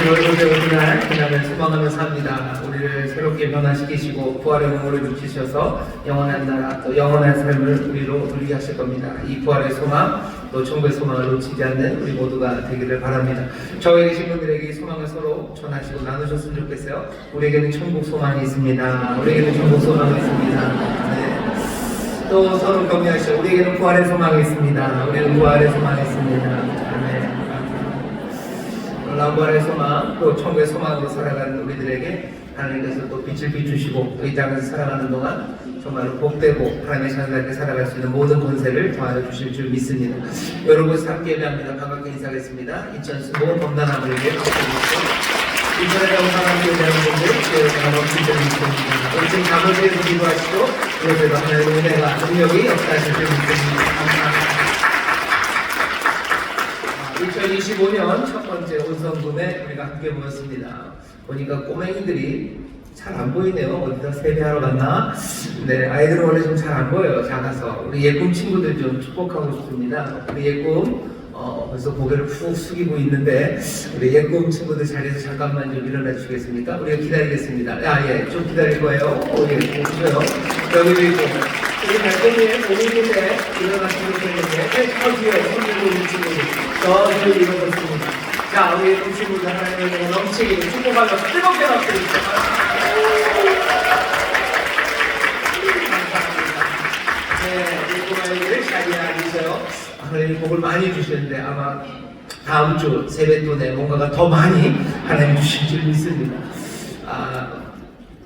월요일에 오는 날 그날을 소망하며 삽니다. 우리를 새롭게 변화시키시고 부활의 몸으로 눕히셔서 영원한 나라 또 영원한 삶을 우리로 누리게 하실 겁니다. 이 부활의 소망 또 천국의 소망을 놓치지 않는 우리 모두가 되기를 바랍니다. 저에 계신 분들에게 이 소망을 서로 전하시고 나누셨으면 좋겠어요. 우리에게는 천국 소망이 있습니다. 우리에게는 천국 소망이 있습니다. 네. 또 서로 격려하시죠. 우리에게는 부활의 소망이 있습니다. 우리는 부활의 소망이 있습니다. 부활의 소망, 또 천국의 소망으로 살아가는 우리들에게 하나님께서 또 빛을 비추시고 이 땅에서 살아가는 동안 정말로 복되고 하나님의 자녀답게 살아갈 수 있는 모든 권세를 더하여 주실 줄 믿습니다. 여러분 함께 예배합니다. 반갑게 인사하겠습니다. 2015 범단아버에게 박수드리고 인천에 영상함께 예배하는 분들 제가 넘칠 줄 믿습니다. 우리 지금 감사해서 기도하시고 그것에도 하나님의 은혜가 능력이 역사하실 줄 믿습니다. 감사합니다. 2025년 첫 번째 온성금에 우리가 함께 모였습니다. 보니까 꼬맹이들이 잘 안 보이네요. 어디다 세배하러 갔나? 네, 아이들은 원래 좀 잘 안 보여요. 작아서. 우리 예꿈 친구들 좀 축복하고 싶습니다. 우리 예꿈 벌써 고개를 푹 숙이고 있는데 우리 예꿈 친구들 자리에서 잠깐만 좀 일어나 주시겠습니까? 우리가 기다리겠습니다. 예, 좀 기다릴 거예요. 예, 보셔요. 여기도 있고. 우리 발전이에 고민인데 일어나시면 되는데 저 뒤에 손들고 있는 친구들 저 뒤에 일어났습니다. 자, 우리 예꿈 친구들 하나님의 은혜가 넘치게 축복하며 뜨겁게 박수드립니다. 네, 예꿈 아이들 자리에 앉으세요. 하나님 복을 많이 주시는데 아마 다음 주 세뱃돈에 뭔가가 더 많이 하나님 주실 줄 믿습니다.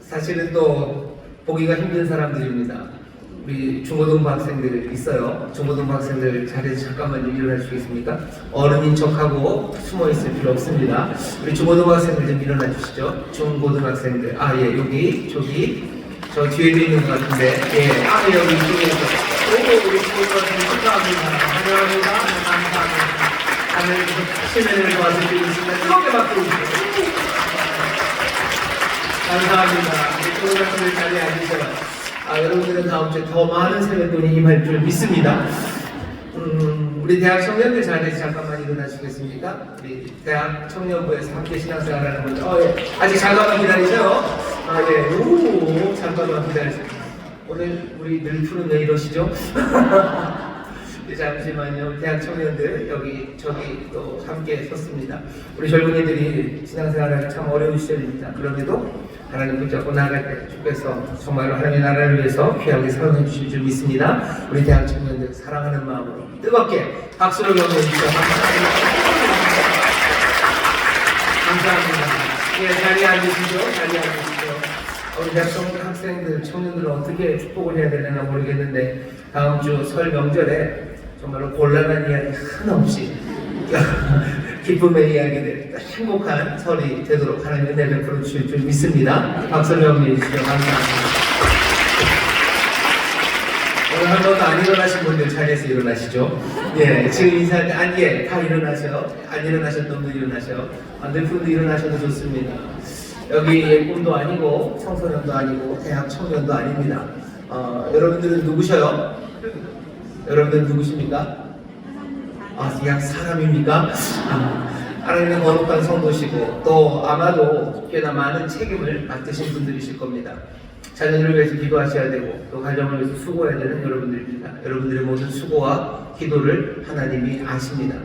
사실은 또 보기가 힘든 사람들입니다. 우리 중고등부 학생들 있어요. 중고등부 학생들 자리에서 잠깐만 좀 일어나 주시겠습니까? 어른인 척하고 숨어 있을 필요 없습니다. 우리 중고등부 학생들 좀 일어나 주시죠. 중고등학생들. 예, 여기, 저기, 저 뒤에도 있는 것 같은데, 예, 여기 이쪽에서. 우리 중고등학생들 축하합니다. 환영합니다. 감사합니다. 하나님 시민을 도와주시고 있습니다. 뜨겁게 박수해주세요. 감사합니다. 우리 중고등학생들 자리에 앉으세요. 여러분들은 다음 주에 더 많은 세뱃돈이 임할 줄 믿습니다. 우리 대학 청년들 자리에서 잠깐만 일어나시겠습니까? 우리 대학 청년부에서 함께 신앙생활하는 분들, 아직 잠깐만 기다리세요. 예, 잠깐만 기다리세요. 오늘 우리 늘 푸른 왜 이러시죠? 잠시만요. 대학 청년들 여기 저기 또 함께 섰습니다. 우리 젊은이들이 신앙생활하기 참 어려운 시절입니다. 그럼에도 하나님 붙잡고 나아갈 때 주께서 정말로 하나님의 나라를 위해서 귀하게 사랑해 주실 줄 믿습니다. 우리 대학 청년들 사랑하는 마음으로 뜨겁게 박수를 보내주시죠. 감사합니다. 예, 자리에 앉으시죠. 자리에 앉으시죠. 우리 대학 학생들, 청년들은 어떻게 축복을 해야 되나 모르겠는데 다음 주 설 명절에 정말로 곤란한 이야기 한없이 기쁨의 이야기들, 행복한 설이 되도록 하나님의 은혜를 베풀어 주실 줄 믿습니다. 박수를 영리해 주시죠. 감사합니다. 오늘 한 번도 안 일어나신 분들 자리에서 일어나시죠. 예, 지금 인사할 때 다 일어나셔. 안 일어나셨던 분도 일어나셔. 안 될 분도 일어나셔도 좋습니다. 여기 예꿈도 아니고 청소년도 아니고 대학 청년도 아닙니다. 여러분들은 누구셔요? 여러분들은 누구십니까? 그냥 사람입니까? 하나님은 거룩한 성도시고 또 아마도 꽤나 많은 책임을 맡으신 분들이실 겁니다. 자녀들을 위해서 기도하셔야 되고 또 가정을 위해서 수고해야 되는 여러분들입니다. 여러분들의 모든 수고와 기도를 하나님이 아십니다.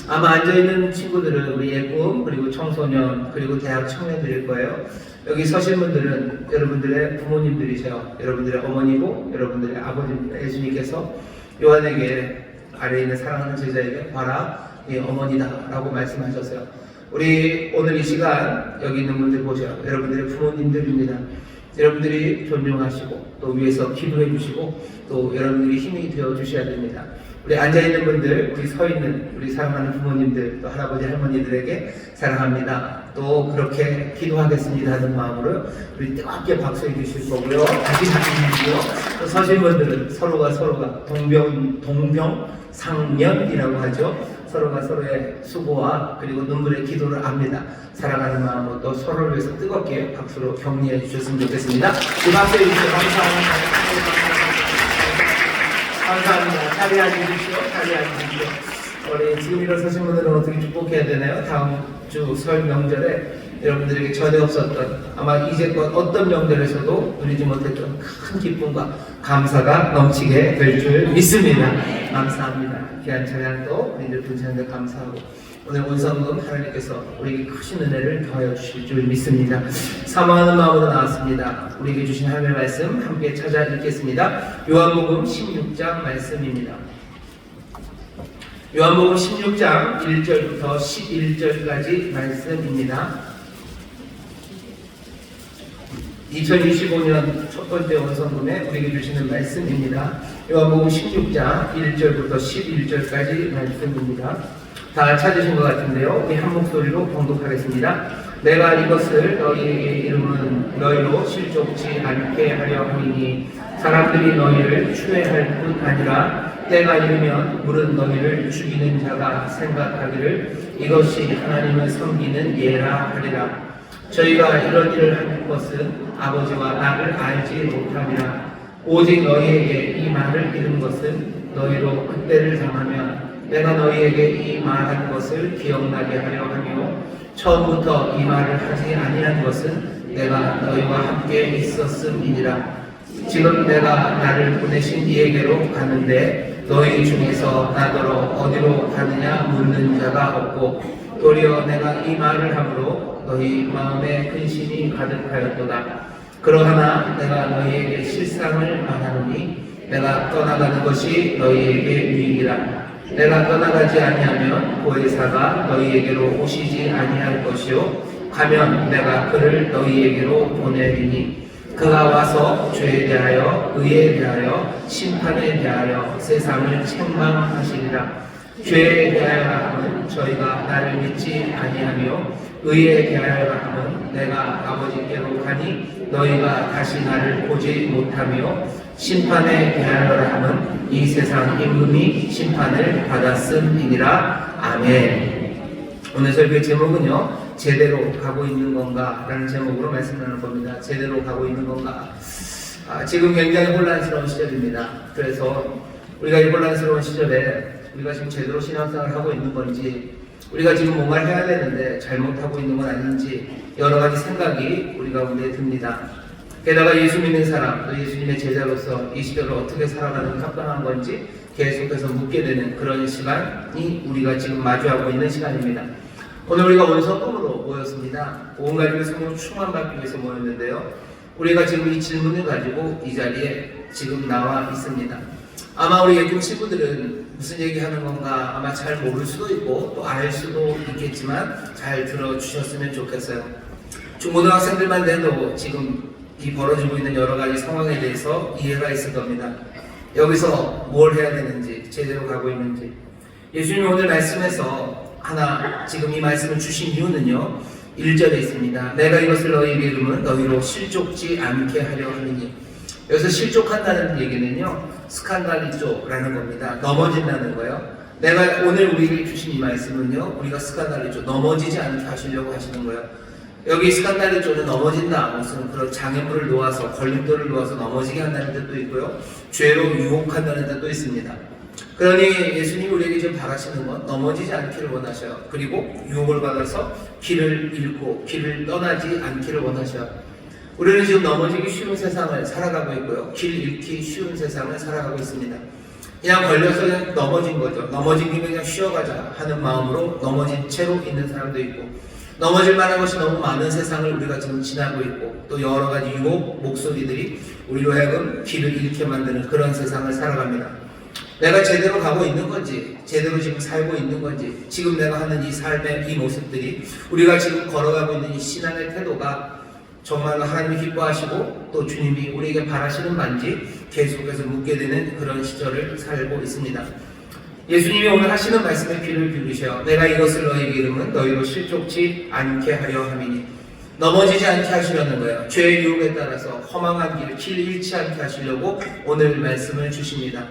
아마 앉아있는 친구들은 우리 예꿈 그리고 청소년 그리고 대학 청년들일 거예요. 여기 서신 분들은 여러분들의 부모님들이세요. 여러분들의 어머니고 여러분들의 아버지입니다. 예수님께서 요한에게 아래에 있는 사랑하는 제자에게 봐라 네 어머니다 라고 말씀하셨어요. 우리 오늘 이 시간 여기 있는 분들 보세요. 여러분들의 부모님들입니다. 여러분들이 존중하시고 또 위에서 기도해 주시고 또 여러분들이 힘이 되어 주셔야 됩니다. 우리 앉아있는 분들, 우리 서있는 우리 사랑하는 부모님들 또 할아버지 할머니들에게 사랑합니다 또 그렇게 기도하겠습니다 하는 마음으로 우리 뜨겁게 박수해 주실 거고요. 다시 박수해주시고요. 또 서신 분들은 서로가 동병상련이라고 하죠. 서로가 서로의 수고와 그리고 눈물의 기도를 압니다. 사랑하는 마음으로 또 서로를 위해서 뜨겁게 박수로 격려해 주셨으면 좋겠습니다. 이 박수해 주시죠. 감사합니다. 감사합니다. 자리에 앉으십시오. 자리에 앉으십시오. 우리 지금 일어서신 분들은 어떻게 축복해야 되나요? 다음 주 설 명절에 여러분들에게 전에 없었던 아마 이제껏 어떤 명절에서도 누리지 못했던 큰 기쁨과 감사가 넘치게 될 줄 믿습니다. 감사합니다. 귀한 찬양도 우리들 분享하는데 감사하고 오늘 온성금 하나님께서 우리에게 크신 은혜를 더하여 주실 줄 믿습니다. 사모하는 마음으로 나왔습니다. 우리에게 주신 하나님의 말씀 함께 찾아 읽겠습니다. 요한복음 16장 말씀입니다. 요한복음 16장 1절부터 11절까지 말씀입니다. 2025년 첫 번째 원성금에 우리에게 주시는 말씀입니다. 요한복음 16장 1절부터 11절까지 말씀입니다. 다 찾으신 것 같은데요. 우리 한 목소리로 봉독하겠습니다. 내가 이것을 너희에게 이름은 너희로 실족치 않게 하려 함이니 사람들이 너희를 추회할 뿐 아니라 때가 이르면 물은 너희를 죽이는 자가 생각하기를 이것이 하나님을 섬기는 예라 하리라. 저희가 이런 일을 하는 것은 아버지와 나를 알지 못함이라. 오직 너희에게 이 말을 이룬 것은 너희로 그때를 정하면 내가 너희에게 이 말한 것을 기억나게 하려 하며 처음부터 이 말을 하지 아니한 것은 내가 너희와 함께 있었음이니라. 지금 내가 나를 보내신 이에게로 가는데 너희 중에서 나더러 어디로 가느냐 묻는 자가 없고 도리어 내가 이 말을 함으로 너희 마음에 근심이 가득하였도다. 그러하나 내가 너희에게 실상을 말하노니 내가 떠나가는 것이 너희에게 유익이라. 내가 떠나가지 아니하면 보혜사가 너희에게로 오시지 아니할 것이요 가면 내가 그를 너희에게로 보내리니 그가 와서 죄에 대하여 의에 대하여 심판에 대하여 세상을 책망하시리라. 죄에 대하여 하면 저희가 나를 믿지 아니하며 의에 대하여 하면 내가 아버지께로 가니 너희가 다시 나를 보지 못하며 심판에 대하여 하면 이 세상 임금이 심판을 받았음이니라. 아멘. 오늘 설교의 제목은요, 제대로 가고 있는 건가? 라는 제목으로 말씀하는 겁니다. 제대로 가고 있는 건가? 지금 굉장히 혼란스러운 시절입니다. 그래서 우리가 이 혼란스러운 시절에 우리가 지금 제대로 신앙생활을 하고 있는 건지, 우리가 지금 뭔가를 해야 되는데 잘못하고 있는 건 아닌지 여러 가지 생각이 우리 가운데 듭니다. 게다가 예수 믿는 사람, 또 예수님의 제자로서 이 시대를 어떻게 살아가는 합당한 건지 계속해서 묻게 되는 그런 시간이 우리가 지금 마주하고 있는 시간입니다. 오늘 우리가 원성금으로 모였습니다. 온 가족의 성령 충만받기 위해서 모였는데요. 우리가 지금 이 질문을 가지고 이 자리에 지금 나와 있습니다. 아마 우리 예금 친구들은 무슨 얘기하는 건가 아마 잘 모를 수도 있고 또 알 수도 있겠지만 잘 들어주셨으면 좋겠어요. 중고등학생들만 돼도 지금 이 벌어지고 있는 여러 가지 상황에 대해서 이해가 있을 겁니다. 여기서 뭘 해야 되는지, 제대로 가고 있는지. 예수님이 오늘 말씀에서 하나 지금 이 말씀을 주신 이유는요, 1절에 있습니다. 내가 이것을 너희에게 이름은 너희로 실족지 않게 하려 하느니. 여기서 실족한다는 얘기는요, 스칸달리조라는 겁니다. 넘어진다는 거예요. 내가 오늘 우리에게 주신 이 말씀은요, 우리가 스칸달리조, 넘어지지 않게 하시려고 하시는 거예요. 여기 스칸달리조는 넘어진다, 무슨 그런 장애물을 놓아서, 걸림돌을 놓아서 넘어지게 한다는 뜻도 있고요, 죄로 유혹한다는 뜻도 있습니다. 그러니 예수님이 우리에게 지금 바라시는 건 넘어지지 않기를 원하셔요. 그리고 유혹을 받아서 길을 잃고 길을 떠나지 않기를 원하셔요. 우리는 지금 넘어지기 쉬운 세상을 살아가고 있고요, 길 잃기 쉬운 세상을 살아가고 있습니다. 그냥 걸려서 그냥 넘어진 거죠. 넘어진 김에 그냥 쉬어가자 하는 마음으로 넘어진 채로 있는 사람도 있고, 넘어질 만한 것이 너무 많은 세상을 우리가 지금 지나고 있고, 또 여러 가지 유혹 목소리들이 우리로 하여금 길을 잃게 만드는 그런 세상을 살아갑니다. 내가 제대로 가고 있는 건지, 제대로 지금 살고 있는 건지, 지금 내가 하는 이 삶의 이 모습들이, 우리가 지금 걸어가고 있는 이 신앙의 태도가 정말로 하나님이 기뻐하시고 또 주님이 우리에게 바라시는 바인지 계속해서 묻게 되는 그런 시절을 살고 있습니다. 예수님이 오늘 하시는 말씀에 귀를 기울이셔. 내가 이것을 너희에게 이름은 너희로 실족치 않게 하려 함이니. 넘어지지 않게 하시려는 거예요. 죄의 유혹에 따라서 허망한 길 잃지 않게 하시려고 오늘 말씀을 주십니다.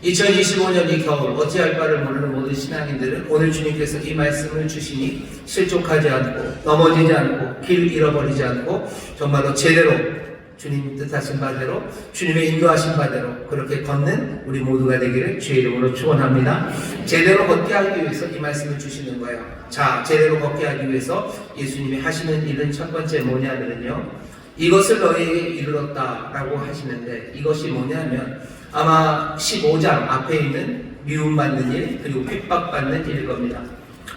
2025년 이 겨울 어찌할 바를 모르는 모든 신앙인들은 오늘 주님께서 이 말씀을 주시니 실족하지 않고 넘어지지 않고 길 잃어버리지 않고 정말로 제대로 주님 뜻하신 바대로, 주님의 인도하신 바대로 그렇게 걷는 우리 모두가 되기를 주의 이름으로 축원합니다. 제대로 걷게 하기 위해서 이 말씀을 주시는 거예요. 자, 제대로 걷게 하기 위해서 예수님이 하시는 일은 첫 번째 뭐냐면요, 이것을 너희에게 이르렀다라고 하시는데, 이것이 뭐냐면 아마 15장 앞에 있는 미움받는 일 그리고 핍박받는 일일 겁니다.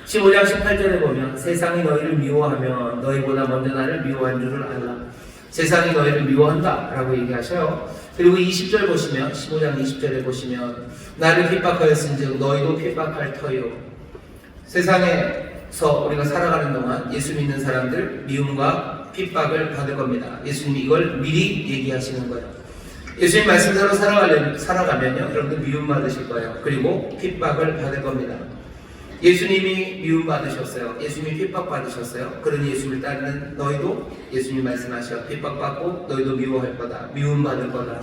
15장 18절에 보면 세상이 너희를 미워하면 너희보다 먼저 나를 미워한 줄을 알라. 세상이 너희를 미워한다 라고 얘기하셔요. 그리고 20절 보시면, 15장 20절에 보시면 나를 핍박하였은즉 너희도 핍박할 터요. 세상에서 우리가 살아가는 동안 예수 믿는 사람들 미움과 핍박을 받을 겁니다. 예수님이 이걸 미리 얘기하시는 거예요. 예수님 말씀대로 살아가면요, 여러분들 미움받으실 거예요. 그리고 핍박을 받을 겁니다. 예수님이 미움받으셨어요. 예수님이 핍박받으셨어요. 그러니 예수님을 따르는 너희도 예수님 말씀하셔. 핍박받고 너희도 미워할 거다. 미움받을 거다.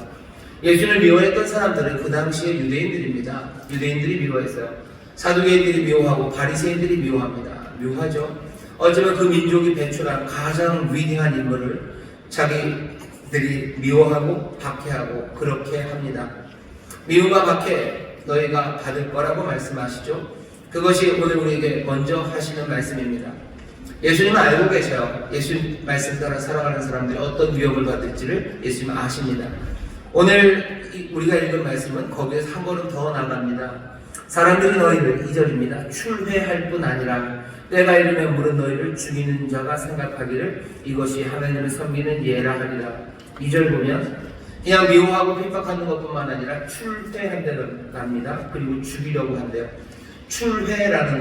예수님을 미워했던 사람들은 그 당시에 유대인들입니다. 유대인들이 미워했어요. 사두개인들이 미워하고 바리새인들이 미워합니다. 미워하죠. 어쩌면 그 민족이 배출한 가장 위대한 인물을 자기들이 미워하고 박해하고 그렇게 합니다. 미움과 박해 너희가 받을 거라고 말씀하시죠. 그것이 오늘 우리에게 먼저 하시는 말씀입니다. 예수님은 알고 계셔요. 예수님 말씀 따라 살아가는 사람들이 어떤 위협을 받을지를 예수님은 아십니다. 오늘 우리가 읽은 말씀은 거기에서 한 걸음 더 나갑니다. 사람들이 너희를, 2절입니다, 출회할 뿐 아니라 때가 이르면 물은 너희를 죽이는 자가 생각하기를 이것이 하나님을 섬기는 예라 하리라. 2절 보면 그냥 미워하고 핍박하는 것뿐만 아니라 출회한다는 합니다. 그리고 죽이려고 한대요. 출회라는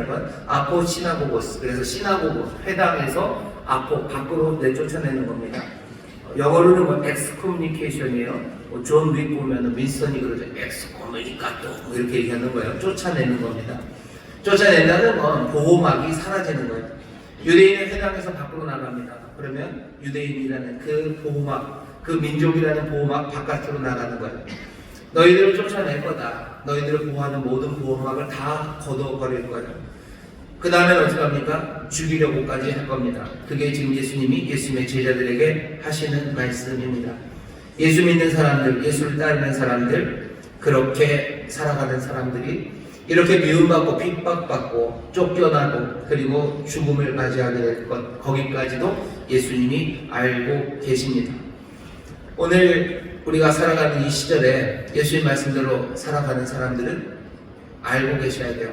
건 아포 시나고고스, 그래서 시나고고 회당에서 아포 밖으로 내쫓아내는 겁니다. 영어로는 뭐 엑스커뮤니케이션이에요. 존 윅 보면은 윈스턴이 그러죠. 엑스커뮤니카토 이렇게 얘기하는 거예요. 쫓아내는 겁니다. 쫓아낸다는 건 보호막이 사라지는 거예요. 유대인의 회당에서 밖으로 나갑니다. 그러면 유대인이라는 그 보호막, 그 민족이라는 보호막 바깥으로 나가는 거예요. 너희들을 쫓아낼 거다. 너희들을 보호하는 모든 보호막을 다 걷어버릴 거예요. 그 다음에 어떻게 합니까? 죽이려고까지 할 겁니다. 그게 지금 예수님이 예수님의 제자들에게 하시는 말씀입니다. 예수 믿는 사람들, 예수를 따르는 사람들, 그렇게 살아가는 사람들이 이렇게 미움받고 핍박받고 쫓겨나고 그리고 죽음을 맞이하게 될 것, 거기까지도 예수님이 알고 계십니다. 오늘 우리가 살아가는 이 시절에 예수님 말씀대로 살아가는 사람들은 알고 계셔야 돼요.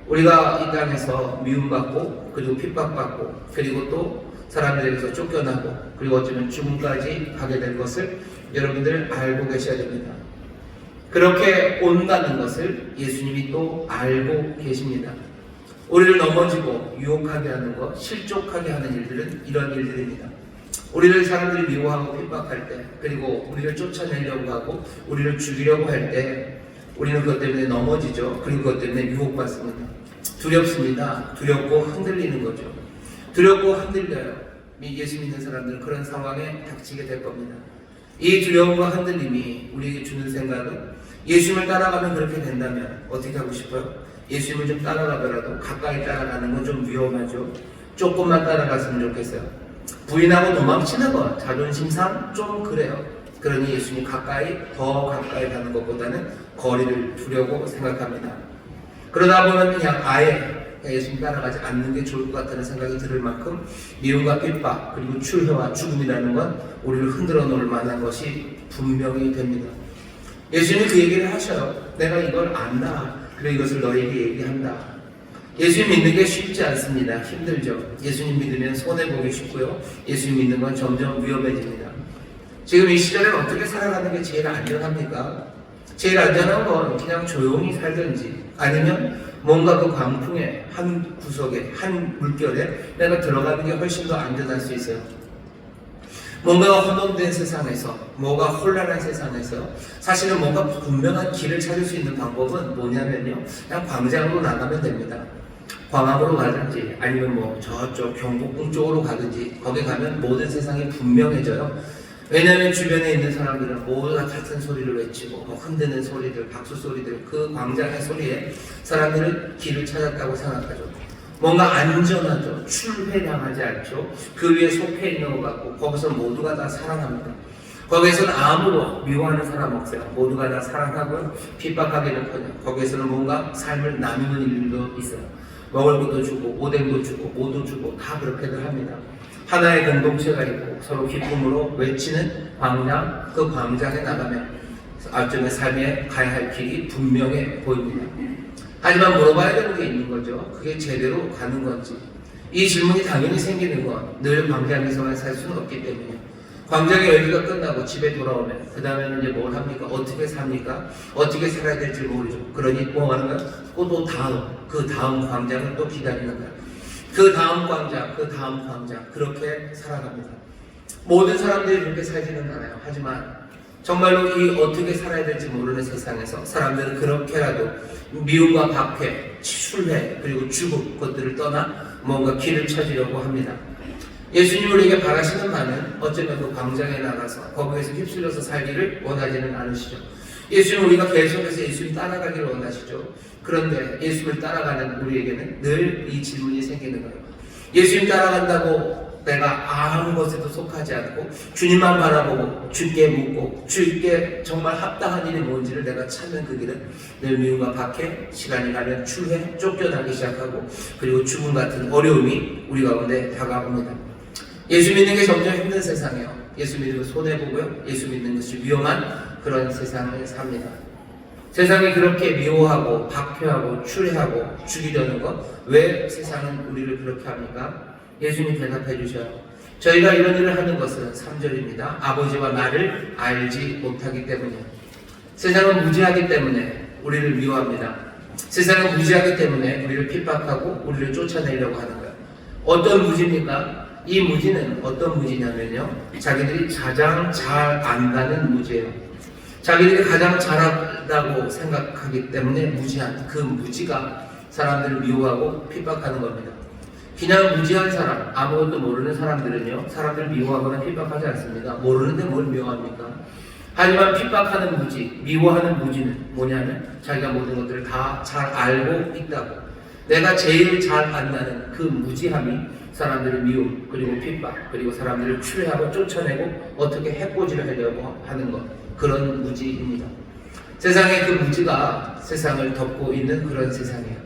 우리가 이 땅에서 미움받고 그리고 핍박받고 그리고 또 사람들에게서 쫓겨나고 그리고 어쩌면 죽음까지 가게 될 것을 여러분들 알고 계셔야 됩니다. 그렇게 온다는 것을 예수님이 또 알고 계십니다. 우리를 넘어지고 유혹하게 하는 것, 실족하게 하는 일들은 이런 일들입니다. 우리를 사람들이 미워하고 핍박할 때, 그리고 우리를 쫓아내려고 하고 우리를 죽이려고 할 때 우리는 그것 때문에 넘어지죠. 그리고 그것 때문에 유혹받습니다. 두렵습니다. 두렵고 흔들리는 거죠. 두렵고 흔들려요. 예수 믿는 사람들은 그런 상황에 닥치게 될 겁니다. 이 두려움과 흔들림이 우리에게 주는 생각은 예수님을 따라가면 그렇게 된다면 어떻게 하고 싶어요? 예수님을 좀 따라가더라도 가까이 따라가는 건 좀 위험하죠. 조금만 따라갔으면 좋겠어요. 부인하고 도망치는 건 자존심상 좀 그래요. 그러니 예수님 더 가까이 가는 것보다는 거리를 두려고 생각합니다. 그러다 보면 그냥 아예 예수님 따라가지 않는 게 좋을 것 같다는 생각이 들을 만큼 미움과 핍박 그리고 출회와 죽음이라는 건 우리를 흔들어 놓을 만한 것이 분명히 됩니다. 예수님이 그 얘기를 하셔요. 내가 이걸 안다. 그래 이것을 너에게 얘기한다. 예수님 믿는 게 쉽지 않습니다. 힘들죠. 예수님 믿으면 손해보기 쉽고요. 예수님 믿는 건 점점 위험해집니다. 지금 이 시절에는 어떻게 살아가는 게 제일 안전합니까? 제일 안전한 건 그냥 조용히 살든지 아니면 뭔가 그 광풍의 한 구석에 한 물결에 내가 들어가는 게 훨씬 더 안전할 수 있어요. 뭔가 혼돈된 세상에서, 뭐가 혼란한 세상에서 사실은 뭔가 분명한 길을 찾을 수 있는 방법은 뭐냐면요, 그냥 광장으로 나가면 됩니다. 광화문으로 가든지 아니면 뭐 저쪽 경복궁 쪽으로 가든지 거기 가면 모든 세상이 분명해져요. 왜냐하면 주변에 있는 사람들은 모두 다 같은 소리를 외치고 흔드는 소리들, 박수 소리들, 그 광장의 소리에 사람들은 길을 찾았다고 생각하죠. 뭔가 안전하죠. 출회당하지 않죠. 그 위에 속해 있는 것 같고 거기서 모두가 다 사랑합니다. 거기에서는 아무도 미워하는 사람 없어요. 모두가 다 사랑하고 핍박하기는커녕 거기에서는 뭔가 삶을 나누는 일도 있어요. 먹을 것도 주고 오뎅도 주고 뭐도 주고 다 그렇게들 합니다. 하나의 공동체가 있고 서로 기쁨으로 외치는 광장, 그 광장에 나가면 앞전의 삶에 가야 할 길이 분명해 보입니다. 하지만 물어봐야 되는 게 있는 거죠. 그게 제대로 가는 건지. 이 질문이 당연히 생기는 건 늘 광장에서만 살 수는 없기 때문이에요. 광장의 열기가 끝나고 집에 돌아오면 그 다음에는 이제 뭘 합니까? 어떻게 삽니까? 어떻게 살아야 될지 모르죠. 그러니 뭐 하는 거야? 또 그 다음 광장을 또 기다리는 거야. 그 다음 광장, 그 다음 광장 그렇게 살아갑니다. 모든 사람들이 그렇게 살지는 않아요. 하지만 정말로 이 어떻게 살아야 될지 모르는 세상에서 사람들은 그렇게라도 미움과 박해, 출회 그리고 죽음 것들을 떠나 뭔가 길을 찾으려고 합니다. 예수님 우리에게 바라시는 바는 어쩌면 그 광장에 나가서 거기에서 휩쓸려서 살기를 원하지는 않으시죠. 예수님 우리가 계속해서 예수님 따라가기를 원하시죠. 그런데 예수님을 따라가는 우리에게는 늘 이 질문이 생기는 거예요. 예수님 따라간다고 내가 아무 것에도 속하지 않고 주님만 바라보고 주께 묻고 주께 정말 합당한 일이 뭔지를 내가 찾는 그 길은 늘 미움과 박해, 시간이 가면 추회, 쫓겨나기 시작하고 그리고 죽음 같은 어려움이 우리 가운데 다가옵니다. 예수 믿는 게 점점 힘든 세상이에요. 예수 믿는 거 손해보고요. 예수 믿는 것이 위험한 그런 세상을 삽니다. 세상이 그렇게 미워하고 박해하고 추례하고 죽이려는 것, 왜 세상은 우리를 그렇게 합니까? 예수님이 대답해 주셔요. 저희가 이런 일을 하는 것은 3절입니다. 아버지와 나를 알지 못하기 때문이에요. 세상은 무지하기 때문에 우리를 미워합니다. 세상은 무지하기 때문에 우리를 핍박하고 우리를 쫓아내려고 하는 거예요. 어떤 무지입니까? 이 무지는 어떤 무지냐면요, 자기들이 가장 잘 안다는 무지예요. 자기들이 가장 잘한다고 생각하기 때문에 무지한 그 무지가 사람들을 미워하고 핍박하는 겁니다. 그냥 무지한 사람, 아무것도 모르는 사람들은요, 사람들을 미워하거나 핍박하지 않습니다. 모르는데 뭘 미워합니까? 하지만 핍박하는 무지, 미워하는 무지는 뭐냐면 자기가 모든 것들을 다 잘 알고 있다고, 내가 제일 잘 안다는 그 무지함이 사람들을 미움, 그리고 핍박, 그리고 사람들을 추례하고 쫓아내고 어떻게 해코지를 하려고 하는 것, 그런 무지입니다. 세상의 그 무지가 세상을 덮고 있는 그런 세상이에요.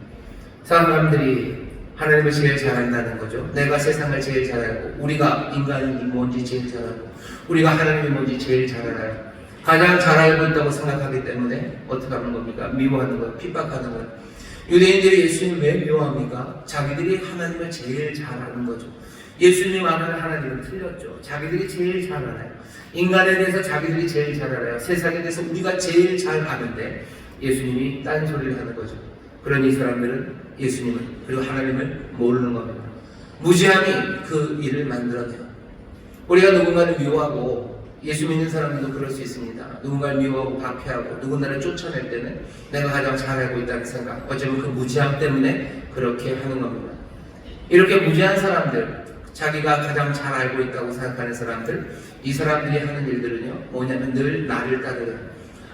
사람들이 하나님을 제일 잘 안다는 거죠. 내가 세상을 제일 잘 알고, 우리가 인간이 뭔지 제일 잘 알고, 우리가 하나님이 뭔지 제일 잘 알아요. 가장 잘 알고 있다고 생각하기 때문에 어떻게 하는 겁니까? 미워하는 것, 핍박하는 것. 유대인들이 예수님을 왜 미워합니까? 자기들이 하나님을 제일 잘 아는 거죠. 예수님 아는 하나님은 틀렸죠. 자기들이 제일 잘 알아요. 인간에 대해서 자기들이 제일 잘 알아요. 세상에 대해서 우리가 제일 잘 아는데 예수님이 딴소리를 하는 거죠. 그러니 이 사람들은 예수님을, 그리고 하나님을 모르는 겁니다. 무지함이 그 일을 만들어내요. 우리가 누군가를 미워하고, 예수 믿는 사람들도 그럴 수 있습니다. 누군가를 미워하고 박해하고 누군가를 쫓아낼 때는 내가 가장 잘 알고 있다는 생각, 어쩌면 그 무지함 때문에 그렇게 하는 겁니다. 이렇게 무지한 사람들, 자기가 가장 잘 알고 있다고 생각하는 사람들, 이 사람들이 하는 일들은요, 뭐냐면 늘 나를 따르요.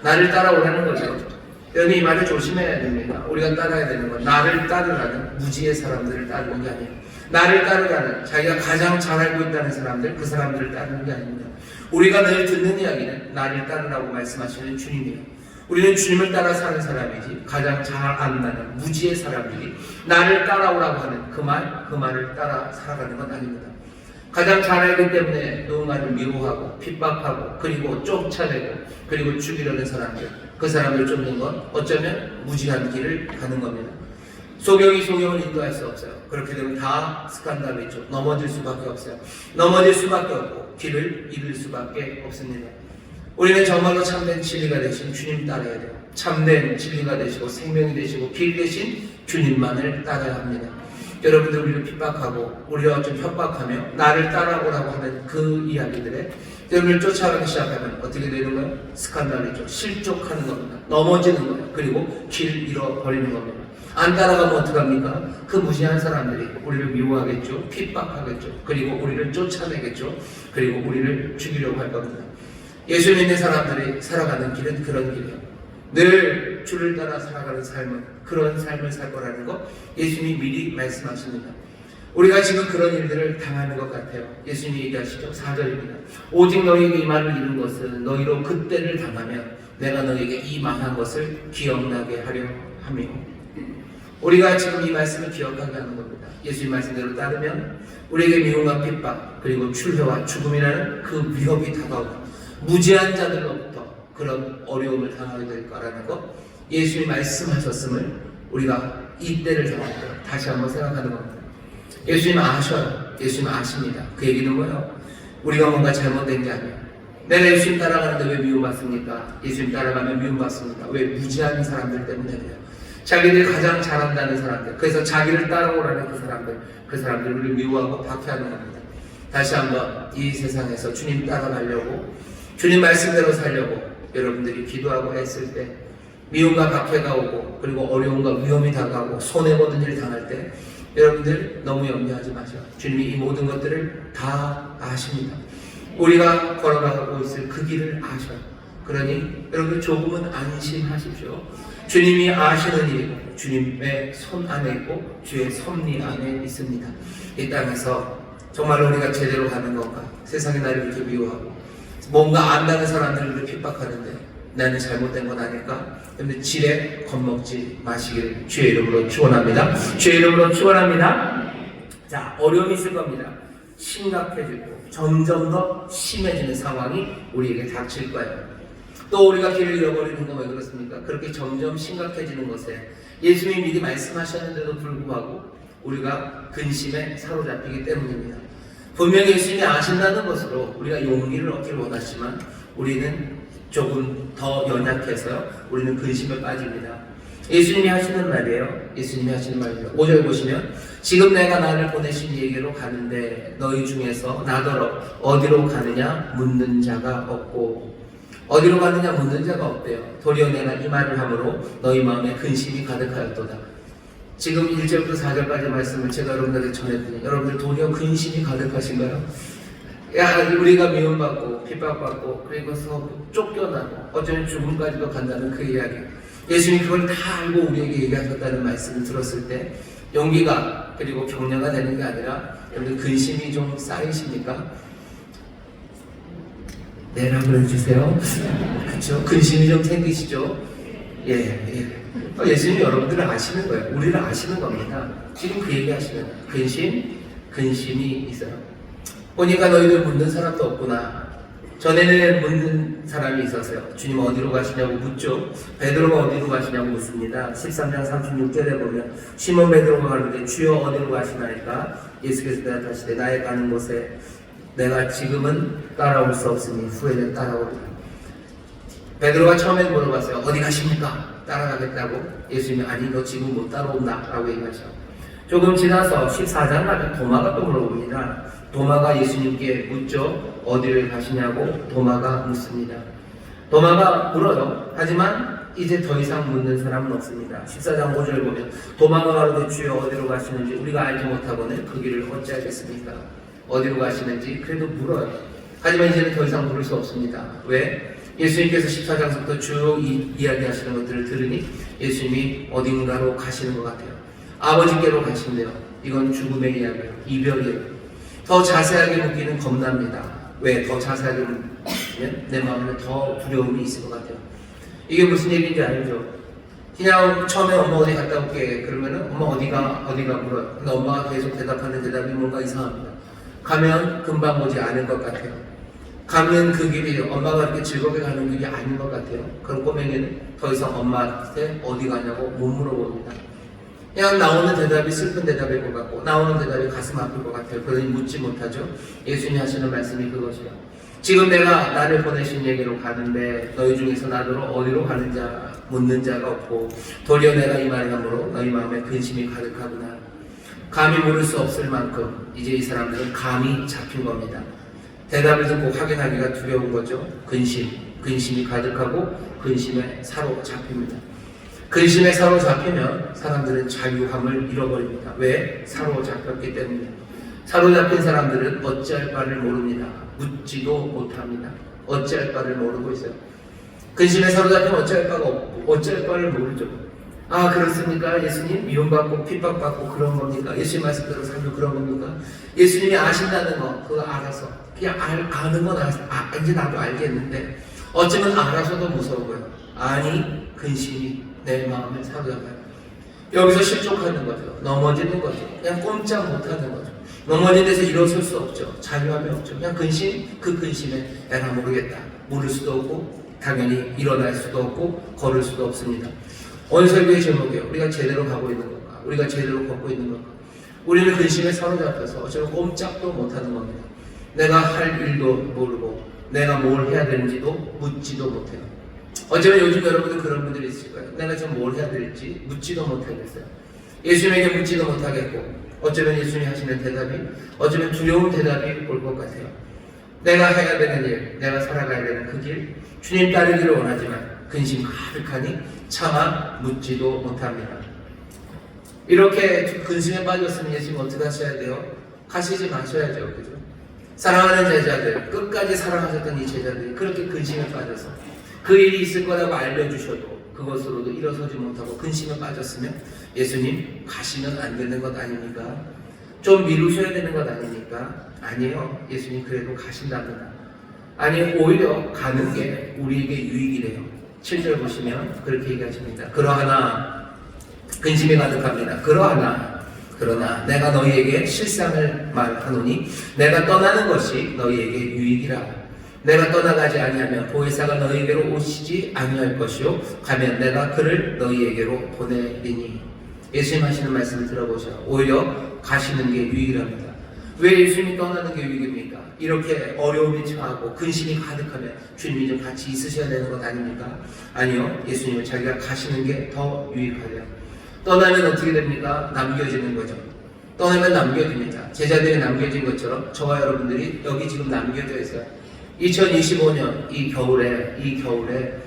나를 따라오라는 거죠. 여러분 이 말을 조심해야 됩니다. 우리가 따라야 되는 건 나를 따르라는 무지의 사람들을 따르는 게 아니에요. 나를 따르라는, 자기가 가장 잘 알고 있다는 사람들, 그 사람들을 따르는 게 아닙니다. 우리가 늘 듣는 이야기는 나를 따르라고 말씀하시는 주님이에요. 우리는 주님을 따라 사는 사람이지, 가장 잘 안다는 무지의 사람들이 나를 따라오라고 하는 그 말을 따라 살아가는 건 아닙니다. 가장 잘 알기 때문에 누군가를 미워하고 핍박하고 그리고 쫓아내고 그리고 죽이려는 사람들, 그 사람을 쫓는 건 어쩌면 무지한 길을 가는 겁니다. 소경이 소경을 인도할 수 없어요. 그렇게 되면 다 스칸달이죠. 넘어질 수밖에 없어요. 넘어질 수밖에 없고 길을 잃을 수밖에 없습니다. 우리는 정말로 참된 진리가 되신 주님 따라야 돼요. 참된 진리가 되시고 생명이 되시고 길 되신 주님만을 따라야 합니다. 여러분들 우리를 핍박하고 우리와 좀 협박하며 나를 따라오라고 하는 그 이야기들에 여러분을 쫓아가기 시작하면 어떻게 되는 거예요? 스칸달이죠. 실족하는 겁니다. 넘어지는 거예요. 그리고 길 잃어버리는 겁니다. 안 따라가면 어떡합니까? 그 무시한 사람들이 우리를 미워하겠죠. 핍박하겠죠. 그리고 우리를 쫓아내겠죠. 그리고 우리를 죽이려고 할 겁니다. 예수 믿는 사람들이 살아가는 길은 그런 길이에요. 늘 주를 따라 살아가는 삶은 그런 삶을 살 거라는 거 예수님이 미리 말씀하십니다. 우리가 지금 그런 일들을 당하는 것 같아요. 예수님이 얘기하시죠. 4절입니다. 오직 너희에게 이 말을 이룬 것은 너희로 그때를 당하면 내가 너희에게 이 망한 것을 기억나게 하려 하며, 우리가 지금 이 말씀을 기억하게 하는 겁니다. 예수님 말씀대로 따르면 우리에게 미움과 핍박 그리고 출혈과 죽음이라는 그 위협이 다가오고 무지한 자들로부터 그런 어려움을 당하게 될 거라는 것, 예수님이 말씀하셨음을 우리가 이때를 정할 때 다시 한번 생각하는 겁니다. 예수님 아셔요. 예수님 아십니다. 그 얘기는 뭐예요? 우리가 뭔가 잘못된 게 아니에요. 내가 예수님 따라가는데 왜 미움받습니까? 예수님 따라가면 미움받습니다. 왜? 무지한 사람들 때문에 그래요. 자기들 가장 잘한다는 사람들, 그래서 자기를 따라오라는 그 사람들을 우리 미워하고 박해하는 겁니다. 다시 한번 이 세상에서 주님 따라가려고, 주님 말씀대로 살려고 여러분들이 기도하고 애쓸 때 미움과 박해가 오고 그리고 어려움과 위험이 다가오고 손해보는 일 당할 때 여러분들 너무 염려하지 마세요. 주님이 이 모든 것들을 다 아십니다. 우리가 걸어가고 있을 그 길을 아셔요. 그러니 여러분 조금은 안심하십시오. 주님이 아시는 일이고 주님의 손 안에 있고 주의 섭리 안에 있습니다. 이 땅에서 정말로 우리가 제대로 가는 건가? 세상이 나를 이렇게 미워하고 뭔가 안다는 사람들을 핍박하는데 나는 잘못된 건 아닐까? 그런데 지레 겁먹지 마시기를 주의 이름으로 축원합니다. 주의 이름으로 축원합니다. 자, 어려움이 있을 겁니다. 심각해지고 점점 더 심해지는 상황이 우리에게 닥칠 거예요. 또 우리가 길을 잃어버리는 건 왜 그렇습니까? 그렇게 점점 심각해지는 것에 예수님이 미리 말씀하셨는데도 불구하고 우리가 근심에 사로잡히기 때문입니다. 분명히 예수님이 아신다는 것으로 우리가 용기를 얻기를 원하지만 우리는 조금 더 연약해서 우리는 근심에 빠집니다. 예수님이 하시는 말이에요. 예수님이 하시는 말이에요. 5절 보시면 지금 내가 나를 보내신 이에게로 가는데 너희 중에서 나더러 어디로 가느냐 묻는 자가 없고, 어디로 가느냐 묻는 자가 없대요. 도리어 내가 이 말을 함으로 너희 마음에 근심이 가득하였도다. 지금 1절부터 4절까지 말씀을 제가 여러분들에게 전했더니 여러분들 도리어 근심이 가득하신가요? 야, 우리가 미움받고 핍박받고 그리고서 쫓겨나고 어쩌면 죽음까지도 간다는 그 이야기, 예수님이 그걸 다 알고 우리에게 얘기하셨다는 말씀을 들었을 때 용기가 그리고 격려가 되는 게 아니라 여러분 근심이 좀 쌓이십니까? 내라고 해주세요. 그렇죠? 근심이 좀 생기시죠? 예. 예수님이 여러분들을 아시는 거예요. 우리를 아시는 겁니다. 지금 그 얘기 하시는 근심이 있어요. 보니까 너희들 묻는 사람도 없구나. 전에는 묻는 사람이 있었어요. 주님 어디로 가시냐고 묻죠. 베드로가 어디로 가시냐고 묻습니다. 13장 36절에 보면 시몬 베드로가 가는데 주여 어디로 가시나이까? 예수께서 대답하시되 나의 가는 곳에 내가 지금은 따라올 수 없으니 후에는 따라오리라. 베드로가 처음에 물어봤어요. 어디 가십니까? 따라가겠다고. 예수님이 아니 너 지금 못 따라온다 라고 얘기하셔. 조금 지나서 14장 가면 도마가 또 물어봅니다. 도마가 예수님께 묻죠. 어디를 가시냐고 도마가 묻습니다. 도마가 물어요. 하지만 이제 더 이상 묻는 사람은 없습니다. 14장 5절 보면 도마가 가로되 주여 어디로 가시는지 우리가 알지 못하고는 그 길을 어찌하겠습니까? 어디로 가시는지 그래도 물어요. 하지만 이제는 더 이상 물을 수 없습니다. 왜? 예수님께서 14장부터 쭉 이야기하시는 것들을 들으니 예수님이 어딘가로 가시는 것 같아요. 아버지께로 가신대요. 이건 죽음의 이야기예요. 이별이에요. 더 자세하게 묻기는 겁납니다. 왜? 더 자세하게 묻면 내 마음에 더 두려움이 있을 것 같아요. 이게 무슨 얘기인지 알죠? 그냥 처음에 엄마 어디 갔다 올게 그러면은 엄마 어디가 물어요. 근데 엄마가 계속 대답하는 대답이 뭔가 이상합니다. 가면 금방 오지 않을 것 같아요. 가면 그 길이 엄마가 이렇게 즐겁게 가는 길이 아닌 것 같아요. 그럼 꼬맹이는 더 이상 엄마한테 어디 가냐고 못 물어봅니다. 그냥 나오는 대답이 슬픈 대답일 것 같고 나오는 대답이 가슴 아플 것 같아요. 그러니 묻지 못하죠. 예수님이 하시는 말씀이 그것이에요. 지금 내가 나를 보내신 얘기로 가는데 너희 중에서 나더러 어디로 가는 자 묻는 자가 없고 도리어 내가 이 말을 함으로 너희 마음에 근심이 가득하구나. 감히 물을 수 없을 만큼 이제 이 사람들은 감이 잡힌 겁니다. 대답을 듣고 확인하기가 두려운 거죠. 근심이 가득하고 근심에 사로잡힙니다. 근심에 사로잡히면 사람들은 자유함을 잃어버립니다. 왜? 사로잡혔기 때문에. 사로잡힌 사람들은 어찌할 바를 모릅니다. 묻지도 못합니다. 어찌할 바를 모르고 있어요. 근심에 사로잡히면 어쩔 바를 모르죠. 아, 그렇습니까? 예수님 미움받고 핍박받고 그런 겁니까? 예수님 말씀대로 살면 그런 겁니까? 예수님이 아신다는 거 그거 알아서 그냥 아는 건 이제 나도 알겠는데 어쩌면 알아서도 무서워요. 아니, 근심이 내 마음을 사로잡아요. 여기서 실족하는 거죠. 넘어지는 거죠. 그냥 꼼짝 못하는 거죠. 넘어진 데서 일어설 수 없죠. 자유함이 없죠. 그냥 그 근심에 내가 모르겠다. 모를 수도 없고 당연히 일어날 수도 없고 걸을 수도 없습니다. 오늘 설교의 제목이에요. 우리가 제대로 가고 있는 건가? 우리가 제대로 걷고 있는 건가? 우리는 근심에 사로잡혀서 어쩌면 꼼짝도 못하는 겁니다. 내가 할 일도 모르고 내가 뭘 해야 되는지도 묻지도 못해요. 어쩌면 요즘 여러분들 그런 분들이 있을 거예요. 내가 지금 뭘 해야 될지 묻지도 못하겠어요. 예수님에게 묻지도 못하겠고 어쩌면 예수님이 하시는 대답이 어쩌면 두려운 대답이 올 것 같아요. 내가 해야 되는 일, 내가 살아가야 되는 그 길, 주님 따르기를 원하지만 근심 가득하니 차마 묻지도 못합니다. 이렇게 근심에 빠졌으면 예수님 어떻게 하셔야 돼요? 가시지 마셔야죠. 그죠? 사랑하는 제자들, 끝까지 사랑하셨던 이 제자들이 그렇게 근심에 빠져서 그 일이 있을 거라고 알려주셔도 그것으로도 일어서지 못하고 근심에 빠졌으면 예수님 가시면 안 되는 것 아닙니까? 좀 미루셔야 되는 것 아닙니까? 아니에요. 예수님 그래도 가신답니다. 아니, 오히려 가는 게 우리에게 유익이래요. 7절 보시면 그렇게 얘기하십니다. 그러나 근심이 가득합니다. 그러나 내가 너희에게 실상을 말하노니 내가 떠나는 것이 너희에게 유익이라. 내가 떠나가지 아니하면 보혜사가 너희에게로 오시지 아니할 것이요 가면 내가 그를 너희에게로 보내리니. 예수님 하시는 말씀을 들어보셔. 오히려 가시는 게 유익이랍니다. 왜 예수님이 떠나는 게 유익입니까? 이렇게 어려움이 처하고 근심이 가득하면 주님이 좀 같이 있으셔야 되는 것 아닙니까? 아니요. 예수님은 자기가 가시는 게 더 유익하대요. 떠나면 어떻게 됩니까? 남겨지는 거죠. 떠나면 남겨집니다. 제자들이 남겨진 것처럼 저와 여러분들이 여기 지금 남겨져 있어요. 2025년 이 겨울에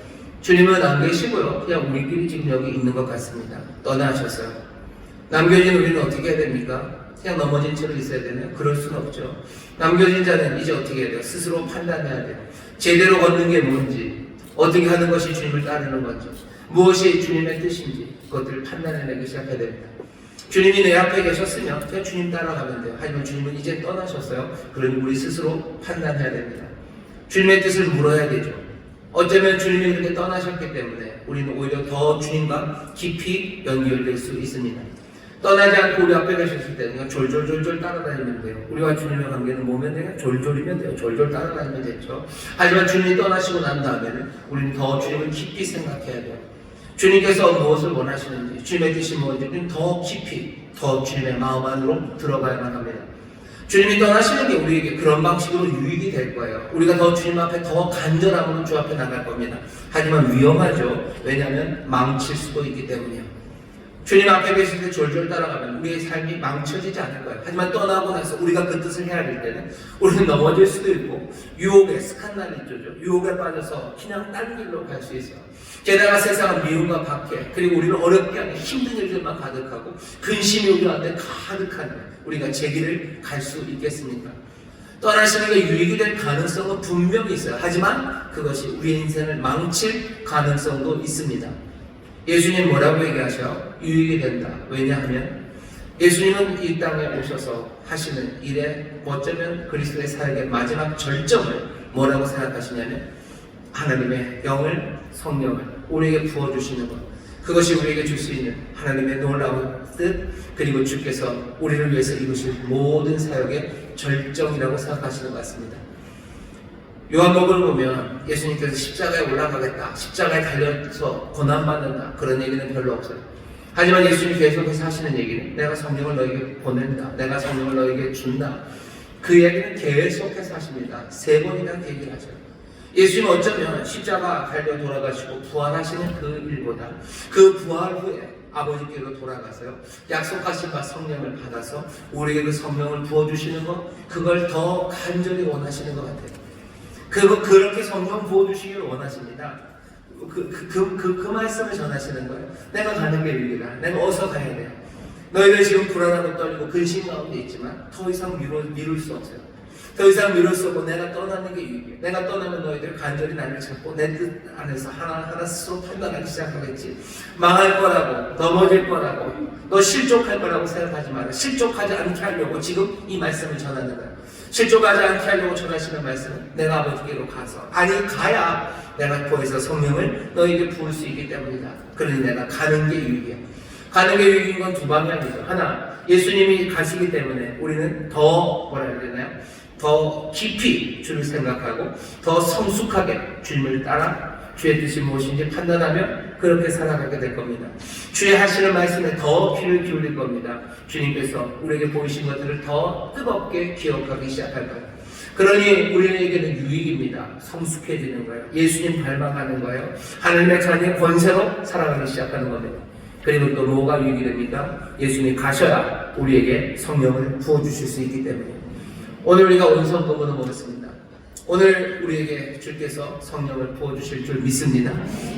주님은 안 계시고요. 그냥 우리끼리 지금 여기 있는 것 같습니다. 떠나셨어요. 남겨진 우리는 어떻게 해야 됩니까? 그냥 넘어진 채로 있어야 되나요? 그럴 수는 없죠. 남겨진 자는 이제 어떻게 해야 돼요? 스스로 판단해야 돼요. 제대로 걷는 게 뭔지, 어떻게 하는 것이 주님을 따르는 건지, 무엇이 주님의 뜻인지 그것들을 판단해내기 시작해야 됩니다. 주님이 내 앞에 계셨으면 그냥 주님 따라가면 돼요. 하지만 주님은 이제 떠나셨어요. 그러니 우리 스스로 판단해야 됩니다. 주님의 뜻을 물어야 되죠. 어쩌면 주님이 그렇게 떠나셨기 때문에 우리는 오히려 더 주님과 깊이 연결될 수 있습니다. 떠나지 않고 우리 앞에 계셨을 때는 그냥 졸졸졸졸 따라다니면 돼요. 우리와 주님의 관계는 뭐면 돼요? 졸졸이면 돼요. 졸졸 따라다니면 됐죠. 하지만 주님이 떠나시고 난 다음에는 우리는 더 주님을 깊이 생각해야 돼요. 주님께서 무엇을 원하시는지, 주님의 뜻이 뭔지 우리는 더 깊이, 더 주님의 마음 안으로 들어가야만 합니다. 주님이 떠나시는 게 우리에게 그런 방식으로 유익이 될 거예요. 우리가 더 주님 앞에 더 간절함으로 주 앞에 나갈 겁니다. 하지만 위험하죠. 왜냐하면 망칠 수도 있기 때문이요. 주님 앞에 계실 때 졸졸 따라가면 우리의 삶이 망쳐지지 않을 거예요. 하지만 떠나고 나서 우리가 그 뜻을 해야 될 때는 우리는 넘어질 수도 있고 유혹에 스칸날리죠. 유혹에 빠져서 그냥 딴 길로 갈 수 있어요. 게다가 세상은 미움과 박해, 그리고 우리를 어렵게 하는 힘든 일들만 가득하고 근심이 우리한테 가득한 우리가 제 길을 갈 수 있겠습니까? 떠나시는 게 유익이 될 가능성은 분명히 있어요. 하지만 그것이 우리의 인생을 망칠 가능성도 있습니다. 예수님 뭐라고 얘기하셔요? 유익이 된다. 왜냐하면 예수님은 이 땅에 오셔서 하시는 일에 어쩌면 그리스도의 사역의 마지막 절정을 뭐라고 생각하시냐면 하나님의 영을, 성령을 우리에게 부어주시는 것, 그것이 우리에게 줄 수 있는 하나님의 놀라운 뜻, 그리고 주께서 우리를 위해서 이루실 모든 사역의 절정이라고 생각하시는 것 같습니다. 요한복음을 보면 예수님께서 십자가에 올라가겠다, 십자가에 달려서 고난받는다, 그런 얘기는 별로 없어요. 하지만 예수님 계속해서 하시는 얘기는 내가 성령을 너에게 보낸다, 내가 성령을 너에게 준다, 그 얘기는 계속해서 하십니다. 3번이나 얘기를 하죠. 예수님 어쩌면 십자가 달려 돌아가시고 부활하시는 그 일보다 그 부활 후에 아버지께로 돌아가서요, 약속하신 바 성령을 받아서 우리에게 그 성령을 부어주시는 것, 그걸 더 간절히 원하시는 것 같아요. 그렇게 성령 부어주시기를 원하십니다. 그 말씀을 전하시는 거예요. 내가 가는 게 유익이다. 내가 어서 가야 돼요. 너희들 지금 불안하고 떨리고 근심 가운데 있지만 더 이상 미룰 수 없어요. 더 이상 미룰 수 없고 내가 떠나는 게 유익해. 내가 떠나면 너희들 간절히 나를 찾고 내 뜻 안에서 하나하나 스스로 판단하기 시작하겠지. 망할 거라고, 넘어질 거라고, 너 실족할 거라고 생각하지 마라. 실족하지 않게 하려고 지금 이 말씀을 전하는 거야. 실족하지 않게 하려고 전하시는 말씀은 내가 아버지께로 가서, 아니 가야 내가 거기서 성령을 너에게 부을 수 있기 때문이다. 그러니 내가 가는 게 유익이야. 가는 게 유익인 건 두 방향이죠. 하나, 예수님이 가시기 때문에 우리는 더 뭐라 해야 되나요? 더 깊이 주를 생각하고 더 성숙하게 주님을 따라 주의 뜻이 무엇인지 판단하며 그렇게 살아가게 될 겁니다. 주의 하시는 말씀에 더 귀를 기울일 겁니다. 주님께서 우리에게 보이신 것들을 더 뜨겁게 기억하기 시작할 거예요. 그러니 우리에게는 유익입니다. 성숙해지는 거예요. 예수님 닮아가는 거예요. 하나님의 자녀의 권세로 살아가기 시작하는 겁니다. 그리고 또 뭐가 유익이 됩니까? 예수님이 가셔야 우리에게 성령을 부어주실 수 있기 때문에. 오늘 우리가 원성 본문을 보겠습니다. 오늘 우리에게 주께서 성령을 부어주실 줄 믿습니다.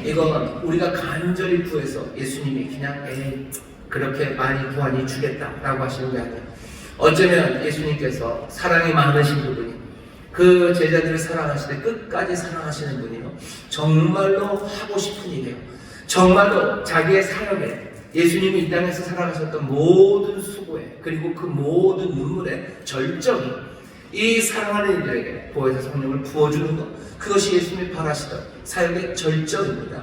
이건 우리가 간절히 구해서 예수님이 그냥 그렇게 많이 구하니 주겠다라고 하시는 게 아니에요. 어쩌면 예수님께서 사랑이 많으신 그분이, 그 제자들을 사랑하시되 끝까지 사랑하시는 분이요, 정말로 하고 싶은 일이에요. 정말로 자기의 사역에, 예수님이 이 땅에서 살아가셨던 모든 수고에, 그리고 그 모든 눈물의 절정이 이 사랑하는 이들에게 보혜사 성령을 부어주는 것, 그것이 예수님이 바라시던 사역의 절정입니다.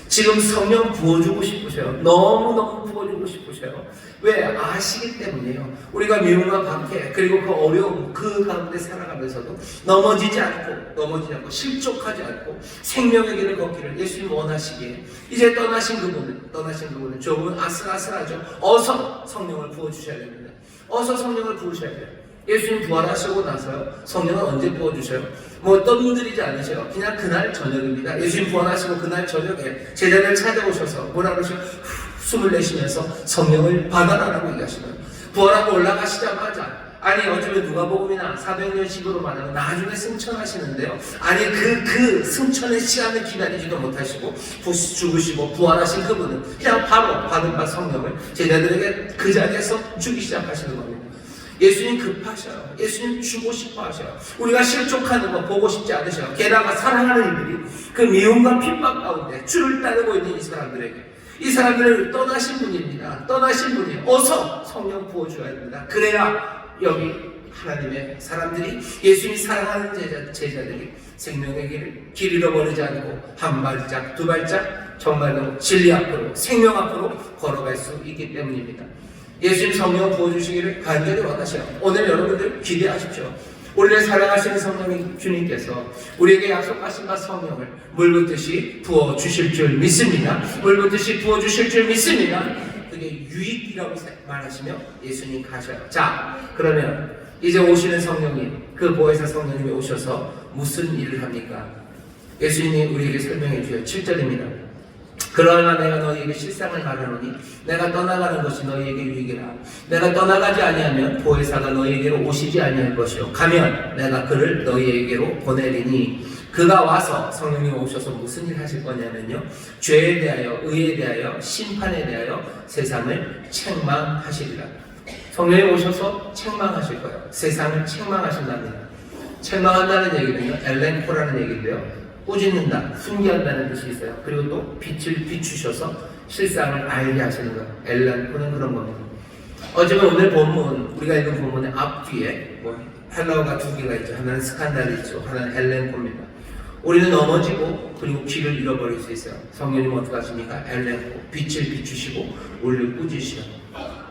지금 성령 부어주고 싶으셔요. 너무너무 부어주고 싶으셔요. 왜? 아시기 때문이에요. 우리가 미움과 박해, 그리고 그 어려움, 그 가운데 살아가면서도 넘어지지 않고 실족하지 않고 생명의 길을 걷기를 예수님 원하시기에 이제 떠나신 그분은 조금 아슬아슬하죠. 어서 성령을 부어주셔야 됩니다. 어서 성령을 부으셔야 돼요. 예수님 부활하시고 나서요, 성령은 언제 부어주셔요? 뭐 떠들이지 않으셔요. 그냥 그날 저녁입니다. 예수님 부활하시고 그날 저녁에 제자들 찾아오셔서 뭐라 그러셔요? 숨을 내쉬면서 성령을 받아라라고 얘기하시고요. 부활하고 올라가시자마자, 아니 어쩌면 누가복음이나 사도행전식으로 말하면 나중에 승천하시는데요, 아니 그 승천의 시간을 기다리지도 못하시고 죽으시고 부활하신 그분은 그냥 바로 받은 바 성령을 제자들에게 그 자리에서 주기 시작하시는 겁니다. 예수님 급하셔요. 예수님 주고 싶어 하셔요. 우리가 실족하는 거 보고 싶지 않으셔요. 게다가 사랑하는 이들이 그 미움과 핍박 가운데 주를 따르고 있는 이 사람들을 떠나신 분입니다. 떠나신 분이 어서 성령 부어줘야 됩니다. 그래야 여기 하나님의 사람들이, 예수님이 사랑하는 제자들이 생명의 길 잃어버리지 않고 한 발짝 두 발짝 정말로 진리 앞으로, 생명 앞으로 걸어갈 수 있기 때문입니다. 예수님 성령 부어주시기를 간절히 원하셔요. 오늘 여러분들 기대하십시오. 우리를 사랑하시는 성령인 주님께서 우리에게 약속하신 바 성령을 물붓듯이 부어주실 줄 믿습니다. 물붓듯이 부어주실 줄 믿습니다. 그게 유익이라고 말하시며 예수님 가셔요. 자, 그러면 이제 오시는 성령님, 그 보혜사 성령님이 오셔서 무슨 일을 합니까? 예수님이 우리에게 설명해 주세요. 7절입니다. 그러나 내가 너희에게 실상을 가르노니 내가 떠나가는 것이 너희에게 유익이라. 내가 떠나가지 아니하면 보혜사가 너희에게로 오시지 아니할 것이요, 가면 내가 그를 너희에게로 보내리니 그가 와서, 성령이 오셔서 무슨 일 하실 거냐면요, 죄에 대하여, 의에 대하여, 심판에 대하여 세상을 책망하시리라. 성령이 오셔서 책망하실 거예요. 세상을 책망하신답니다. 책망한다는 얘기는요, 엘렌코라는 얘기인데요, 꾸짖는다, 훈계한다는 뜻이 있어요. 그리고 또 빛을 비추셔서 실상을 알게 하시는 거예요. 엘렌코는 그런 겁니다. 어쩌면 오늘 본문, 우리가 읽은 본문의 앞뒤에 헬라어가 두 개가 있죠. 하나는 스칸달이죠, 하나는 엘렌코입니다. 우리는 넘어지고 그리고 길을 잃어버릴 수 있어요. 성령님 어떻게 하십니까? 엘렌코, 빛을 비추시고 우리를 꾸짖으시오.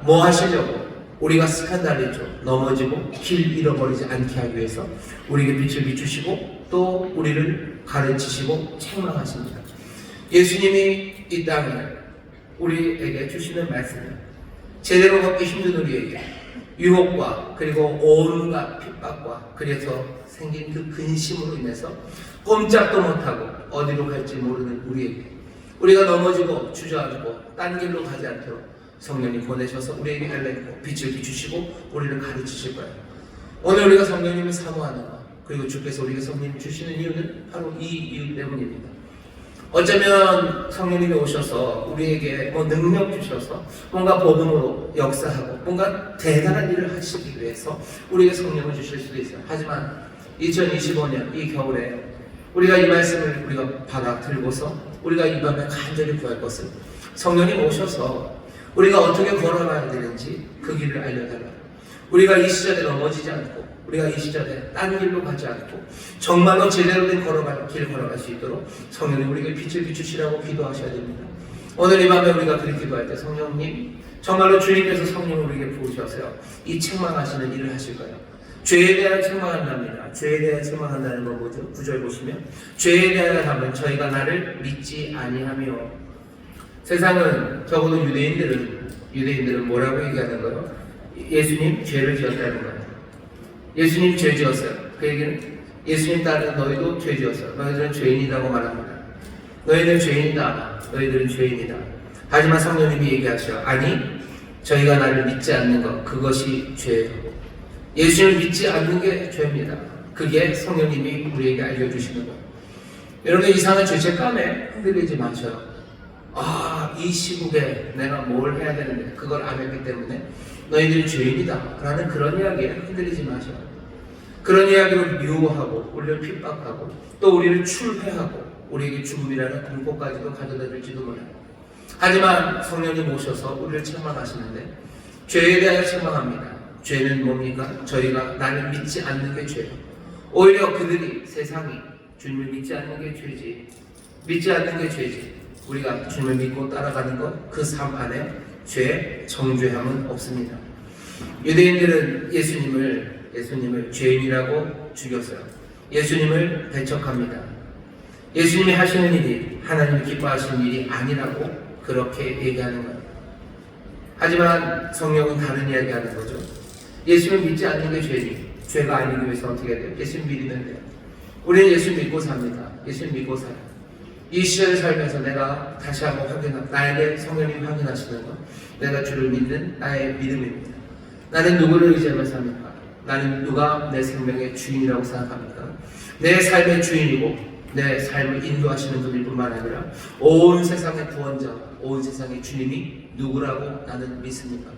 뭐 하시려고? 우리가 스칸달이죠. 넘어지고 길 잃어버리지 않게 하기 위해서 우리에게 빛을 비추시고 또 우리를 가르치시고 책망하십니다. 예수님이 이 땅에 우리에게 주시는 말씀은 제대로 걷기 힘든 우리에게 유혹과 그리고 온갖 핍박과 그래서 생긴 그 근심으로 인해서 꼼짝도 못하고 어디로 갈지 모르는 우리에게, 우리가 넘어지고 주저앉고 딴 길로 가지 않도록 성령님 보내셔서 우리에게 엘렌코, 빛을 비추시고 우리를 가르치실 거예요. 오늘 우리가 성령님을 사모하는 것, 그리고 주께서 우리에게 성령님 주시는 이유는 바로 이 이유 때문입니다. 어쩌면 성령님이 오셔서 우리에게 능력 주셔서 뭔가 복음으로 역사하고 뭔가 대단한 일을 하시기 위해서 우리에게 성령을 주실 수도 있어요. 하지만 2025년 이 겨울에 우리가 이 말씀을 우리가 받아 들고서 우리가 이 밤에 간절히 구할 것은 성령님 오셔서 우리가 어떻게 걸어가야 되는지 그 길을 알려달라. 우리가 이 시절에 넘어지지 않고 우리가 이 시절에 딴 길로 가지 않고 정말로 제대로 된 길 걸어갈 수 있도록 성령님 우리에게 빛을 비추시라고 기도하셔야 됩니다. 오늘 이 밤에 우리가 그렇게 기도할 때 성령님 정말로 주님께서 성령을 우리에게 부으셔서요 이 책망하시는 일을 하실까요? 죄에 대하여 책망한답니다. 죄에 대하여 책망한다는 건 뭐죠? 9절 보시면 죄에 대하여 하면 저희가 나를 믿지 아니하며. 세상은 적어도 유대인들은 뭐라고 얘기하는 거예요? 예수님 죄를 지었다는 거예요. 예수님 죄 지었어요. 그 얘기는 예수님 따르는 너희도 죄 지었어요. 너희들은 죄인이라고 말합니다. 너희는 죄인이다. 너희들은 죄인이다. 하지만 성령님이 얘기하셔. 아니, 저희가 나를 믿지 않는 것, 그것이 죄예요. 예수님을 믿지 않는 게 죄입니다. 그게 성령님이 우리에게 알려주시는 거예요. 여러분 이상한 죄책감에 흔들리지 마셔요. 이 시국에 내가 뭘 해야 되는데 그걸 안 했기 때문에 너희들이 죄인이다 라는 그런 이야기에 흔들리지 마셔요. 그런 이야기로 미워하고 우리를 핍박하고 또 우리를 출회하고 우리에게 죽음이라는 공포까지도 가져다 줄지도 몰라요. 하지만 성령님 오셔서 우리를 책망하시는데 죄에 대하여 책망합니다. 죄는 뭡니까? 저희가 나를 믿지 않는 게 죄예요. 오히려 그들이 세상이 주님을 믿지 않는 게 죄지. 믿지 않는 게 죄지. 우리가 주님을 믿고 따라가는 것, 그 삶 안에 죄, 정죄함은 없습니다. 유대인들은 예수님을 죄인이라고 죽였어요. 예수님을 배척합니다. 예수님이 하시는 일이 하나님이 기뻐하시는 일이 아니라고 그렇게 얘기하는 거예요. 하지만 성령은 다른 이야기 하는 거죠. 예수님을 믿지 않는 게 죄니 죄가 아니기 위해서 어떻게 해야 돼요? 예수님 믿으면 돼요. 우리는 예수 믿고 삽니다. 예수 믿고 살아요. 이 시절을 살면서 내가 다시 한번 나에게 성령님 확인하시는 것, 내가 주를 믿는 나의 믿음입니다. 나는 누구를 의지하며 삽니까? 나는 누가 내 생명의 주인이라고 생각합니까? 내 삶의 주인이고 내 삶을 인도하시는 분일 뿐만 아니라 온 세상의 구원자, 온 세상의 주님이 누구라고 나는 믿습니까?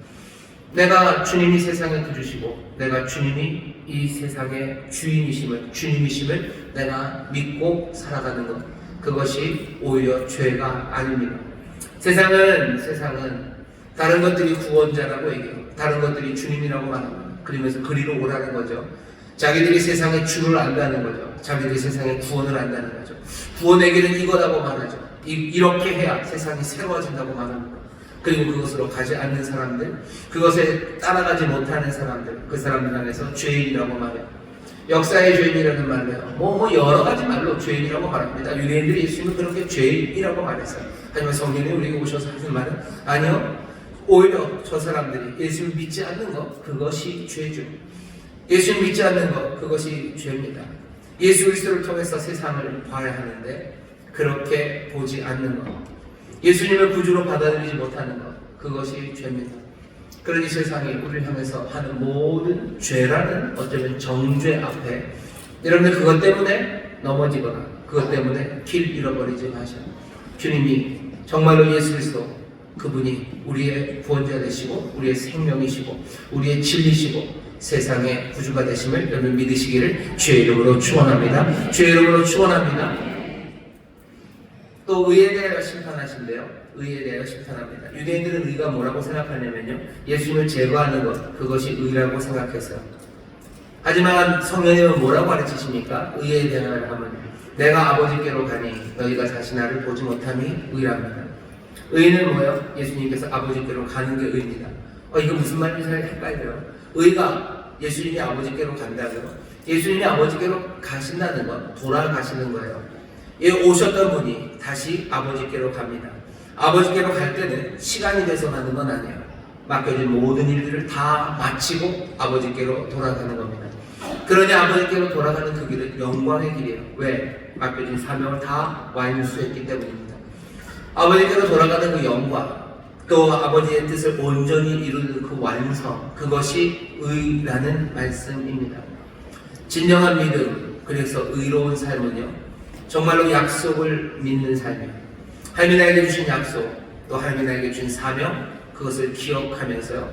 내가 주님이 세상의 구주시고 내가 주님이 이 세상의 주님이심을 내가 믿고 살아가는 것, 그것이 오히려 죄가 아닙니다. 세상은 다른 것들이 구원자라고 얘기해요. 다른 것들이 주님이라고 말합니다. 그러면서 그리로 오라는 거죠. 자기들이 세상의 주를 안다는 거죠. 자기들이 세상의 구원을 안다는 거죠. 구원의 길은 이거라고 말하죠. 이렇게 해야 세상이 새로워진다고 말합니다. 그리고 그것으로 가지 않는 사람들, 그것에 따라가지 못하는 사람들, 그 사람들 안에서 죄인이라고 말해요. 역사의 죄인이라는 말로요. 여러 가지 말로 죄인이라고 말합니다. 유대인들이 예수님을 그렇게 죄인이라고 말했어요. 하지만 성령이 우리에게 오셔서 하신 말은 아니요. 오히려 저 사람들이 예수님을 믿지 않는 것, 그것이 죄죠. 예수님을 믿지 않는 것, 그것이 죄입니다. 예수 그리스도를 통해서 세상을 봐야 하는데 그렇게 보지 않는 것, 예수님을 구주로 받아들이지 못하는 것, 그것이 죄입니다. 그러니 세상이 우리를 향해서 하는 모든 죄라는 어쩌면 정죄 앞에 여러분들 그것 때문에 넘어지거나 그것 때문에 길 잃어버리지 마셔요. 주님이 정말로 예수 그리스도 그분이 우리의 구원자 되시고 우리의 생명이시고 우리의 진리시고 세상의 구주가 되심을 여러분 믿으시기를 주의 이름으로 축원합니다. 주의 이름으로 축원합니다. 또 의에 대하여 심판하신대요. 의에 대하여 심판합니다. 유대인들은 의가 뭐라고 생각하냐면요, 예수님을 제거하는 것, 그것이 의라고 생각했어요. 하지만 성령님은 뭐라고 가르치십니까? 의에 대하여 하면 내가 아버지께로 가니 너희가 다시 나를 보지 못함이 의랍니다. 의는 뭐예요? 예수님께서 아버지께로 가는 게 의입니다. 이거 무슨 말인지 잘 헷갈려요. 의가 예수님이 아버지께로 간다고요? 예수님이 아버지께로 가신다는 건 돌아가시는 거예요. 오셨던 분이 다시 아버지께로 갑니다. 아버지께로 갈 때는 시간이 돼서 가는 건 아니에요. 맡겨진 모든 일들을 다 마치고 아버지께로 돌아가는 겁니다. 그러니 아버지께로 돌아가는 그 길은 영광의 길이에요. 왜? 맡겨진 사명을 다 완수했기 때문입니다. 아버지께로 돌아가는 그 영광, 또 아버지의 뜻을 온전히 이루는 그 완성, 그것이 의라는 말씀입니다. 진정한 믿음, 그래서 의로운 삶은요, 정말로 약속을 믿는 삶이에요. 하나님이 나에게 주신 약속, 또 하나님이 나에게 주신 사명, 그것을 기억하면서요,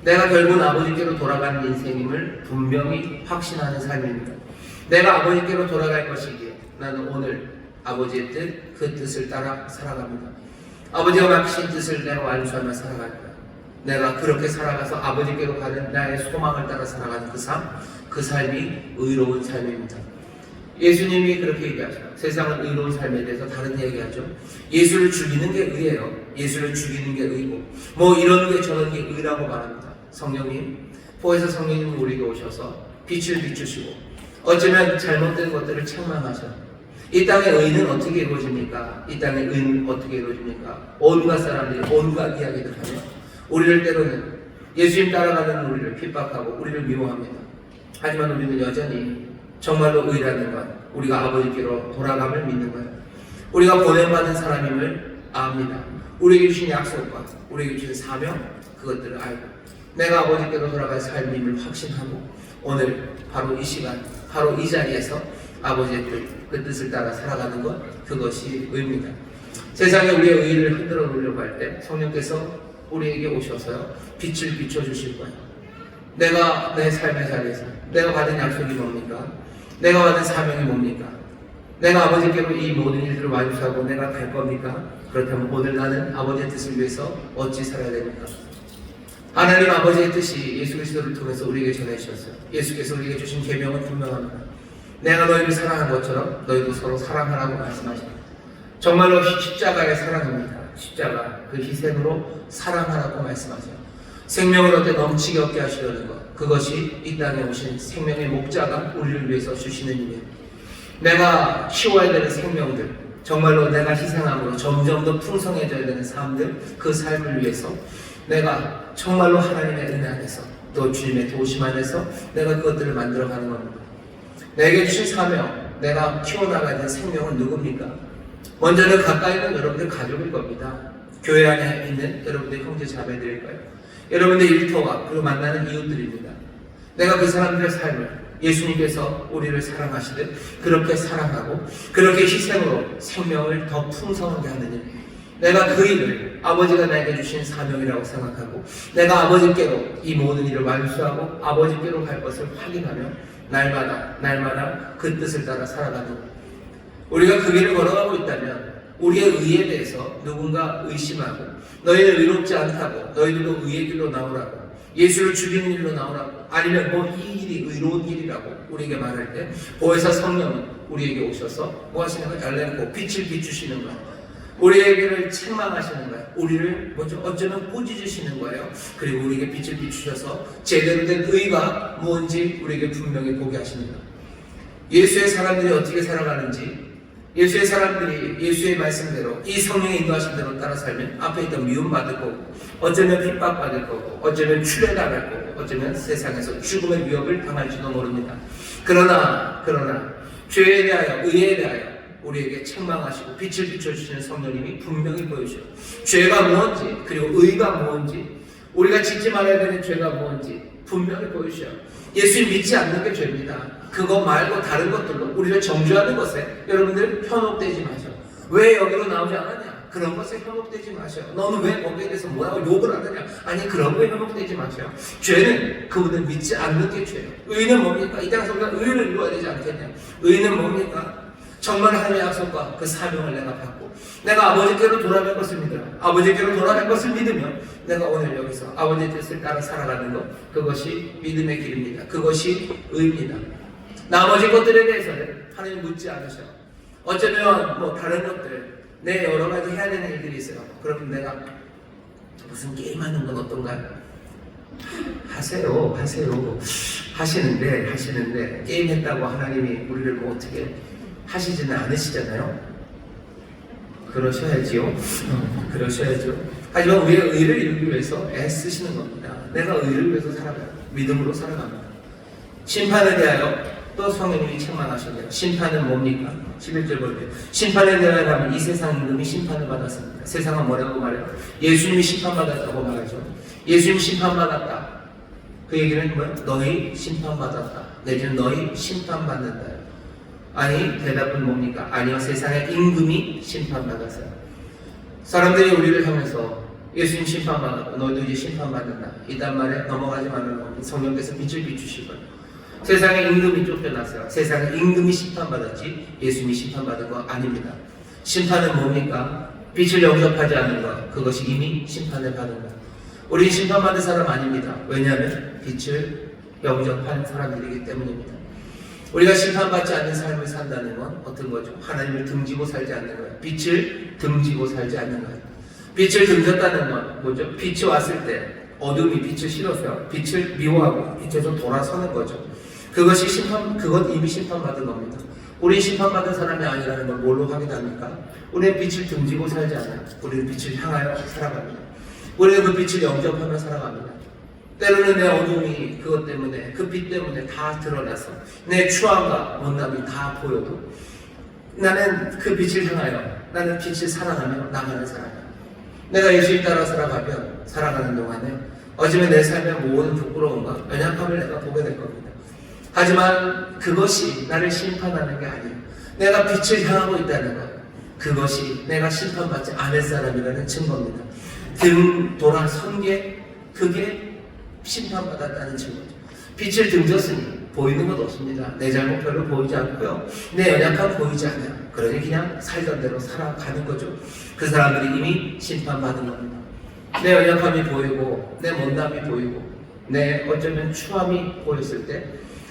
내가 결국은 아버지께로 돌아가는 인생임을 분명히 확신하는 삶입니다. 내가 아버지께로 돌아갈 것이기에 나는 오늘 아버지의 뜻, 그 뜻을 따라 살아갑니다. 아버지가 맡기신 뜻을 내가 완수하며 살아갈 거야. 내가 그렇게 살아가서 아버지께로 가는 나의 소망을 따라 살아가는 그 삶, 그 삶이 의로운 삶입니다. 예수님이 그렇게 얘기하죠. 세상은 의로운 삶에 대해서 다른 얘기하죠. 예수를 죽이는 게 의예요. 예수를 죽이는 게 의고, 뭐 이런 게 저런 게 의라고 말합니다. 성령님, 포에서 성령님 우리에게 오셔서 빛을 비추시고, 어쩌면 잘못된 것들을 책망하셔. 이 땅의 의는 어떻게 이루어집니까? 이 땅의 의는 어떻게 이루어집니까? 온갖 사람들이 온갖 이야기를 하며 우리를 때로는 예수님 따라가는 우리를 핍박하고 우리를 미워합니다. 하지만 우리는 여전히 정말로 의라는 것, 우리가 아버지께로 돌아감을 믿는 거예요. 우리가 보냄받은 사람임을 압니다. 우리에게 주신 약속과 우리에게 주신 사명, 그것들을 알고 내가 아버지께로 돌아갈 삶임을 확신하고 오늘 바로 이 시간, 바로 이 자리에서 아버지의 뜻, 그 뜻을 따라 살아가는 것, 그것이 의입니다. 세상에 우리의 의를 흔들어 놓으려고 할 때 성령께서 우리에게 오셔서요, 빛을 비춰주실 거예요. 내가 내 삶의 자리에서 내가 받은 약속이 뭡니까? 내가 받은 사명이 뭡니까? 내가 아버지께로 이 모든 일들을 완수하고 내가 갈 겁니까? 그렇다면 오늘 나는 아버지의 뜻을 위해서 어찌 살아야 됩니까? 하나님 아버지의 뜻이 예수 그리스도를 통해서 우리에게 전해주셨어요. 예수께서 우리에게 주신 계명은 분명합니다. 내가 너희를 사랑한 것처럼 너희도 서로 사랑하라고 말씀하십니다. 정말로 십자가의 사랑입니다. 십자가, 그 희생으로 사랑하라고 말씀하세요. 생명을 얻게 넘치게 얻게 하시려는 것, 그것이 이 땅에 오신 생명의 목자가 우리를 위해서 주시는 일이에요. 내가 키워야 되는 생명들, 정말로 내가 희생함으로 점점 더 풍성해져야 되는 삶들, 그 삶을 위해서 내가 정말로 하나님의 은혜 안에서 또 주님의 도우심 안에서 내가 그것들을 만들어가는 겁니다. 내게 주신 사명, 내가 키워나가야 되는 생명은 누굽니까? 먼저는 가까이 있는 여러분들 가족일 겁니다. 교회 안에 있는 여러분들 형제 자매들일 거예요. 여러분들 일터와 그리고 만나는 이웃들입니다. 내가 그 사람들의 삶을 예수님께서 우리를 사랑하시듯 그렇게 사랑하고 그렇게 희생으로 생명을 더 풍성하게 하는 일, 내가 그 일을 아버지가 나에게 주신 사명이라고 생각하고 내가 아버지께로 이 모든 일을 완수하고 아버지께로 갈 것을 확인하며 날마다 그 뜻을 따라 살아가는 것. 우리가 그 길을 걸어가고 있다면 우리의 의에 대해서 누군가 의심하고 너희는 의롭지 않다고, 너희들도 의의 길로 나오라고, 예수를 죽이는 일로 나오라고, 아니면 뭐 이 길이 의로운 길이라고 우리에게 말할 때 보혜사 성령은 우리에게 오셔서 뭐 하시는 거예요? 달래고 빛을 비추시는 거예요. 우리에게를 책망하시는 거예요. 우리를 먼저 어쩌면 꾸짖으시는 거예요. 그리고 우리에게 빛을 비추셔서 제대로 된 의가 뭔지 우리에게 분명히 보게 하십니다. 예수의 사람들이 어떻게 살아가는지, 예수의 사람들이 예수의 말씀대로 이 성령의 인도하신 대로 따라 살면 앞에 있던 미움받을 거고, 어쩌면 핍박받을 거고, 어쩌면 추례당할 거고, 어쩌면 세상에서 죽음의 위협을 당할지도 모릅니다. 그러나 죄에 대하여, 의에 대하여 우리에게 책망하시고 빛을 비춰주시는 성령님이 분명히 보여주셔요. 죄가 무엇인지, 그리고 의가 무엇인지, 우리가 짓지 말아야 되는 죄가 무엇인지 분명히 보여주셔요. 예수님 믿지 않는 게 죄입니다. 그거 말고 다른 것들로 우리를 정죄하는 것에 여러분들 현혹되지 마셔. 왜 여기로 나오지 않았냐? 그런 것에 현혹되지 마셔. 너는 왜 거기에 대해서 뭐라고 욕을 하느냐? 아니, 그런 거에 현혹되지 마셔. 죄는 그분을 믿지 않는 게 죄예요. 의는 뭡니까? 이 땅에서 우리가 의를 이루어야 되지 않겠냐? 의는 뭡니까? 정말 하나님의 약속과 그 사명을 내가 받고 내가 아버지께로 돌아갈 것을 믿으라. 아버지께로 돌아갈 것을 믿으며 내가 오늘 여기서 아버지의 뜻을 따라 살아가는 것, 그것이 믿음의 길입니다. 그것이 의입니다. 나머지 것들에 대해서는 하나님 묻지 않으셔. 어쩌면 뭐 다른 것들, 내 여러 가지 해야 되는 일들이 있어요. 그러면 내가 무슨 게임하는 건 어떤가요? 하세요. 하시는데 게임했다고 하나님이 우리를 뭐 어떻게 하시지는 않으시잖아요. 그러셔야죠. 하지만 우리의 의를 이루기 위해서 애쓰시는 겁니다. 내가 의를 위해서 살아가요. 믿음으로 살아갑니다. 심판에 대하여 또 성령님이 책망하셨네요. 심판은 뭡니까? 11절 볼게요. 심판에 대하여 하면 이 세상 임금이 심판을 받았습니다. 세상은 뭐라고 말해요? 예수님이 심판받았다고 말하죠. 예수님 심판받았다. 그 얘기는 뭐예요? 너희 심판받았다. 내지는 너희 심판받는다. 아니, 대답은 뭡니까? 아니요, 세상의 임금이 심판받았어요. 사람들이 우리를 향해서 예수님 심판받았고 너희도 이제 심판받는다, 이단 말에 넘어가지 말라고 성령께서 빛을 비추시고요. 세상의 임금이 쫓겨났어요. 세상의 임금이 심판받았지 예수님이 심판받은 거 아닙니다. 심판은 뭡니까? 빛을 영접하지 않는 것, 그것이 이미 심판을 받은 것. 우리 심판받은 사람 아닙니다. 왜냐하면 빛을 영접한 사람들이기 때문입니다. 우리가 심판받지 않는 삶을 산다는 건 어떤 거죠? 하나님을 등지고 살지 않는 거예요. 빛을 등지고 살지 않는 거예요. 빛을 등졌다는 건 뭐죠? 빛이 왔을 때 어둠이 빛을 싫어서 빛을 미워하고 빛에서 돌아서는 거죠. 그건 이미 심판받은 겁니다. 우리 심판받은 사람이 아니라는 걸 뭘로 확인합니까? 우리는 빛을 등지고 살지 않아요. 우리는 빛을 향하여 살아갑니다. 우리는 그 빛을 영접하며 살아갑니다. 때로는 내 어둠이 그것 때문에, 그 빛 때문에 다 드러나서 내 추함과 못남이 다 보여도 나는 그 빛을 향하여, 나는 빛을 사랑하며 나가는 사람이야. 내가 예수님 따라 살아가는 동안에 어쩌면 내 삶의 모든 부끄러움과 연약함을 내가 보게 될 겁니다. 하지만 그것이 나를 심판하는 게 아니에요. 내가 빛을 향하고 있다는 것, 그것이 내가 심판받지 않을 사람이라는 증거입니다. 등 돌아선 게, 그게 심판받았다는 증거죠. 빛을 등졌으니 보이는 것 없습니다. 내 잘못 별로 보이지 않고요, 내 연약함 보이지 않아요. 그러니 그냥 살던 대로 살아가는 거죠. 그 사람들이 이미 심판받은 겁니다. 내 연약함이 보이고 내 못남이 보이고 내 어쩌면 추함이 보였을 때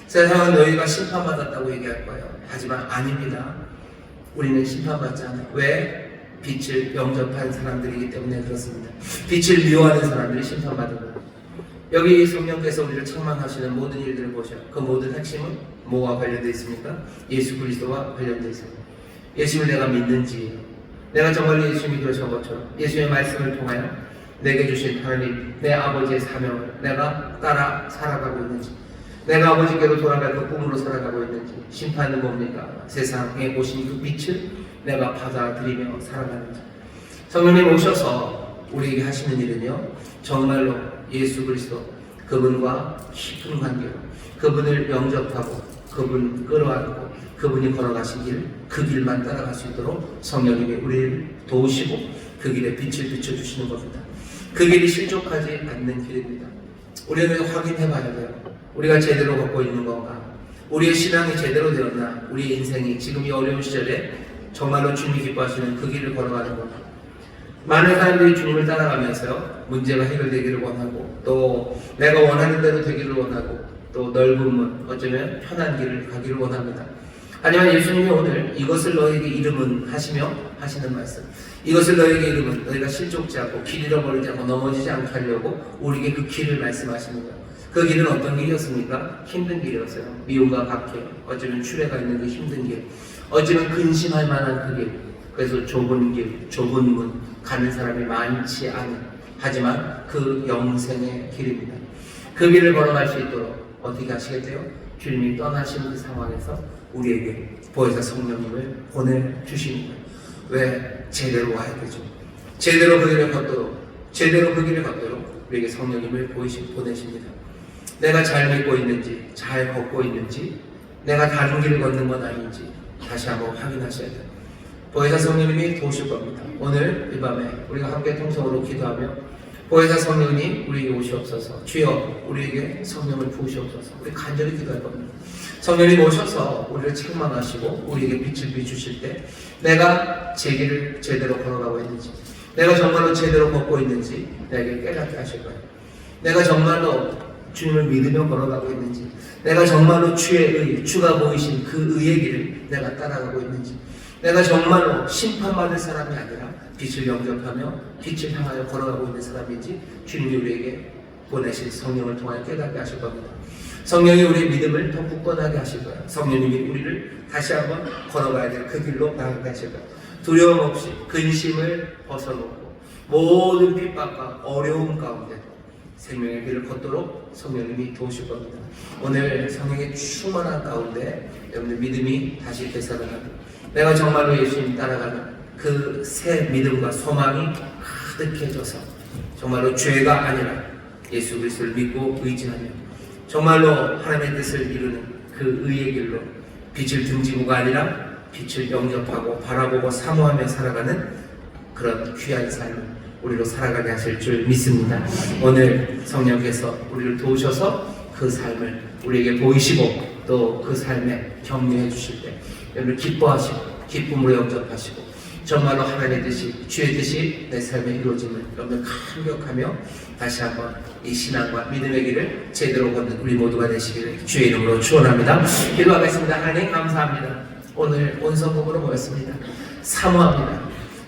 세상은 너희가 심판받았다고 얘기할 거예요. 하지만 아닙니다. 우리는 심판받지 않아요. 왜? 빛을 영접한 사람들이기 때문에 그렇습니다. 빛을 미워하는 사람들이 심판받은 거예요. 여기 성령께서 우리를 책망하시는 모든 일들을 보셔요. 그 모든 핵심은 뭐와 관련되어 있습니까? 예수 그리스도와 관련되어 있습니다. 예수를 내가 믿는지, 내가 정말로 예수님이 그러신 것처럼 예수의 말씀을 통하여 내게 주신 하나님, 내 아버지의 사명을 내가 따라 살아가고 있는지, 내가 아버지께로 돌아갈 그 꿈으로 살아가고 있는지, 심판은 뭡니까? 세상에 오신 그 빛을 내가 받아들이며 살아가는지. 성령님 오셔서 우리에게 하시는 일은요, 정말로 예수 그리스도 그분과 깊은 관계로 그분을 영접하고 그분 끌어안고 그분이 걸어가신 길, 그 길만 따라갈 수 있도록 성령님이 우리를 도우시고 그 길에 빛을 비춰주시는 겁니다. 그 길이 실족하지 않는 길입니다. 우리는 확인해 봐야 돼요. 우리가 제대로 걷고 있는 건가? 우리의 신앙이 제대로 되었나? 우리의 인생이 지금 이 어려운 시절에 정말로 주님이 기뻐하시는 그 길을 걸어가는 건가? 많은 사람들이 주님을 따라가면서요, 문제가 해결되기를 원하고, 또 내가 원하는 대로 되기를 원하고, 또 넓은 문, 어쩌면 편한 길을 가기를 원합니다. 하지만 예수님이 오늘 이것을 너에게 이름은 하시며 하시는 말씀, 이것을 너에게 이름은 너희가 실족지 않고 길 잃어버리지 않고 넘어지지 않게 하려고 우리에게 그 길을 말씀하시는 거예요. 그 길은 어떤 길이었습니까? 힘든 길이었어요. 미움과 박해, 어쩌면 추례가 있는 그 힘든 길, 어쩌면 근심할 만한 그 길, 그래서 좁은 길, 좁은 문, 가는 사람이 많지 않은, 하지만 그 영생의 길입니다. 그 길을 걸어갈 수 있도록 어떻게 하시겠대요? 주님이 떠나신 그 상황에서 우리에게 보혜사 성령님을 보내주시는 거예요. 왜? 제대로 와야 되죠. 제대로 그 길을 걷도록 우리에게 성령님을 보내십니다. 내가 잘 믿고 있는지, 잘 걷고 있는지, 내가 다른 길을 걷는 건 아닌지 다시 한번 확인하셔야 돼요. 보혜사 성령님이 도우실 겁니다. 오늘 이 밤에 우리가 함께 통성으로 기도하며 보혜사 성령님 우리에게 오시옵소서, 주여 우리에게 성령을 부으시옵소서, 우리 간절히 기도할 겁니다. 성령님 오셔서 우리를 책망하시고 우리에게 빛을 비추실 때 내가 제 길을 제대로 걸어가고 있는지, 내가 정말로 제대로 걷고 있는지 내게 깨닫게 하실 거예요. 내가 정말로 주님을 믿으며 걸어가고 있는지, 내가 정말로 주가 보이신 그 의의 길을 내가 따라가고 있는지, 내가 정말로 심판받을 사람이 아니라 빛을 영접하며 빛을 향하여 걸어가고 있는 사람인지 주님이 우리에게 보내신 성령을 통하여 깨닫게 하실 겁니다. 성령이 우리의 믿음을 더 굳건하게 하실 거예요. 성령님이 우리를 다시 한번 걸어가야 될 그 길로 나아가게 하실 거예요. 두려움 없이 근심을 벗어놓고 모든 핍박과 어려움 가운데도 생명의 길을 걷도록 성령님이 도우실 겁니다. 오늘 성령의 충만한 가운데 여러분들 믿음이 다시 되살아나고 내가 정말로 예수님 따라가는 그 새 믿음과 소망이 가득해져서 정말로 죄가 아니라 예수 그리스도를 믿고 의지하며 정말로 하나님의 뜻을 이루는 그 의의 길로 빛을 등지고가 아니라 빛을 영접하고 바라보고 사모하며 살아가는 그런 귀한 삶을 우리로 살아가게 하실 줄 믿습니다. 오늘 성령께서 우리를 도우셔서 그 삶을 우리에게 보이시고 또 그 삶에 격려해 주실 때 여러분 기뻐하시고 기쁨으로 영접하시고 정말로 하나님의 뜻이 주의 뜻이 내 삶에 이루어짐을 여러분 감격하며 다시 한번 이 신앙과 믿음의 길을 제대로 걷는 우리 모두가 되시기를 주의 이름으로 축원합니다. 기도하겠습니다. 하나님 감사합니다. 오늘 온 성공으로 모였습니다. 사모합니다.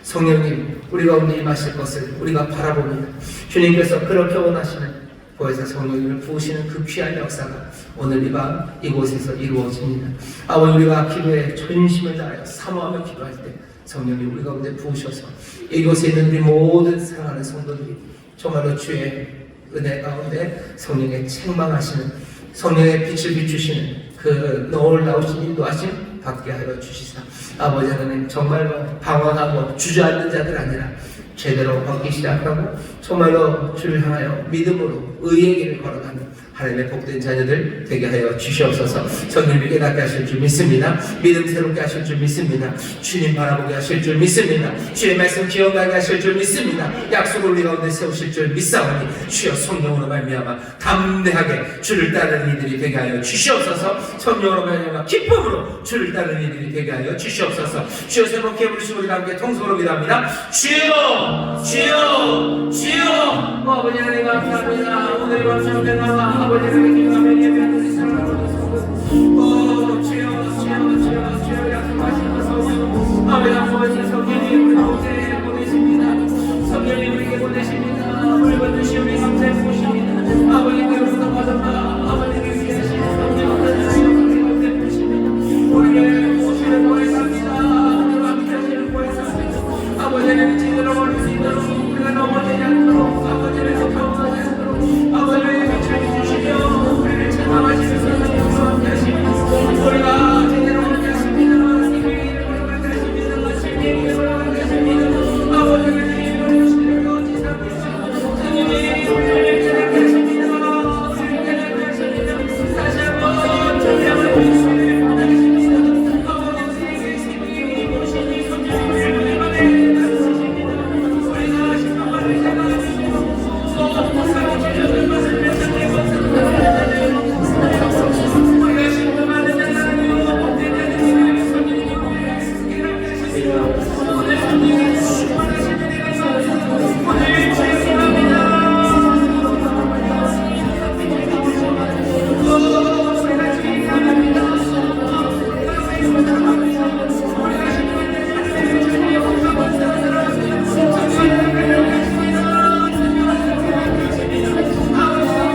성령님 우리 가운데 임하실 것을 우리가 바라봅니다. 주님께서 그렇게 원하시는 보혜사 성령님을 부으시는 그 귀한 역사가 오늘 이 밤 이곳에서 이루어집니다. 아버지 우리가 기도에 전심을 다하여 사모하며 기도할 때 성령님 우리 가운데 부으셔서 이곳에 있는 우리 모든 사랑하는 성도들이 정말로 주의 은혜 가운데 성령의 책망하시는 성령의 빛을 비추시는 그 놀라우신 인도하심 받게 하여 주시사 아버지 하나님 정말로 방황하고 주저앉는 자들 아니라 제대로 걷기 시작하고 정말로 주를 향하여 믿음으로 의의 길을 걸어가는 하나님의 복된 자녀들 되게 하여 주시옵소서. 성령님이 깨닫게 하실 줄 믿습니다. 믿음 새롭게 하실 줄 믿습니다. 주님 바라보게 하실 줄 믿습니다. 주의 말씀 기억나게 하실 줄 믿습니다. 약속을 우리 가운데 세우실 줄 믿사오니 주여 성령으로 말미암아 담대하게 주를 따르는 이들이 되게 하여 주시옵소서. 성령으로 말미암아 기쁨으로 주를 따르는 이들이 되게 하여 주시옵소서. 주여 새롭게 부르시고 우리가 함께 통성으로 기도합니다. 주여 주여 주여 아버지 하나님 감사합니다. 오늘 밤 성령아 아버지 하나님 기도하며 예배하는 사랑하는 성도 주여 주여 주여 주여 약속하신 성령 아버지 성령님 우리 가운데 보내십니다. 성령님 우리에게 보내십니다. 물건 주시 우리 감사해 보십니다. 아버지께로부터 받았다. 아버지를 위하신 성령 하나님 가운데 보십니다. 우리를 보시는 보혜사입니다. 하나님 함께 하시는 보혜사입니다. 아버지를 제대로 걸을 수 있도록 우리가 넘어지지 않도록 아버지를 경험하지 않도록 아버지를 비춰 주시며 우리를 책망하시는 성령님과 함께 하십니다. 우리가 제대로 함께 하십니다. 님의 이름으로 함께 하십니다. 주님의 이름으로 함께 하십니다. 아버지를 주님으로 주시며 지상하십니다. 주님이 우리를 깨닫게 하십니다. 우리를 깨닫게 하십니다. 다시 한번 전량을 보시며 하나님입니다. 아버지 우리에게 있으니 모시니 성령님을 우리만에 우리가 신방을 생각하시고 사고 주셔서 것을 맺는 것을 우리가 신방하는 자가 아니오 복된 자들이 성령님을 이렇게 하십니다. 오늘 성령이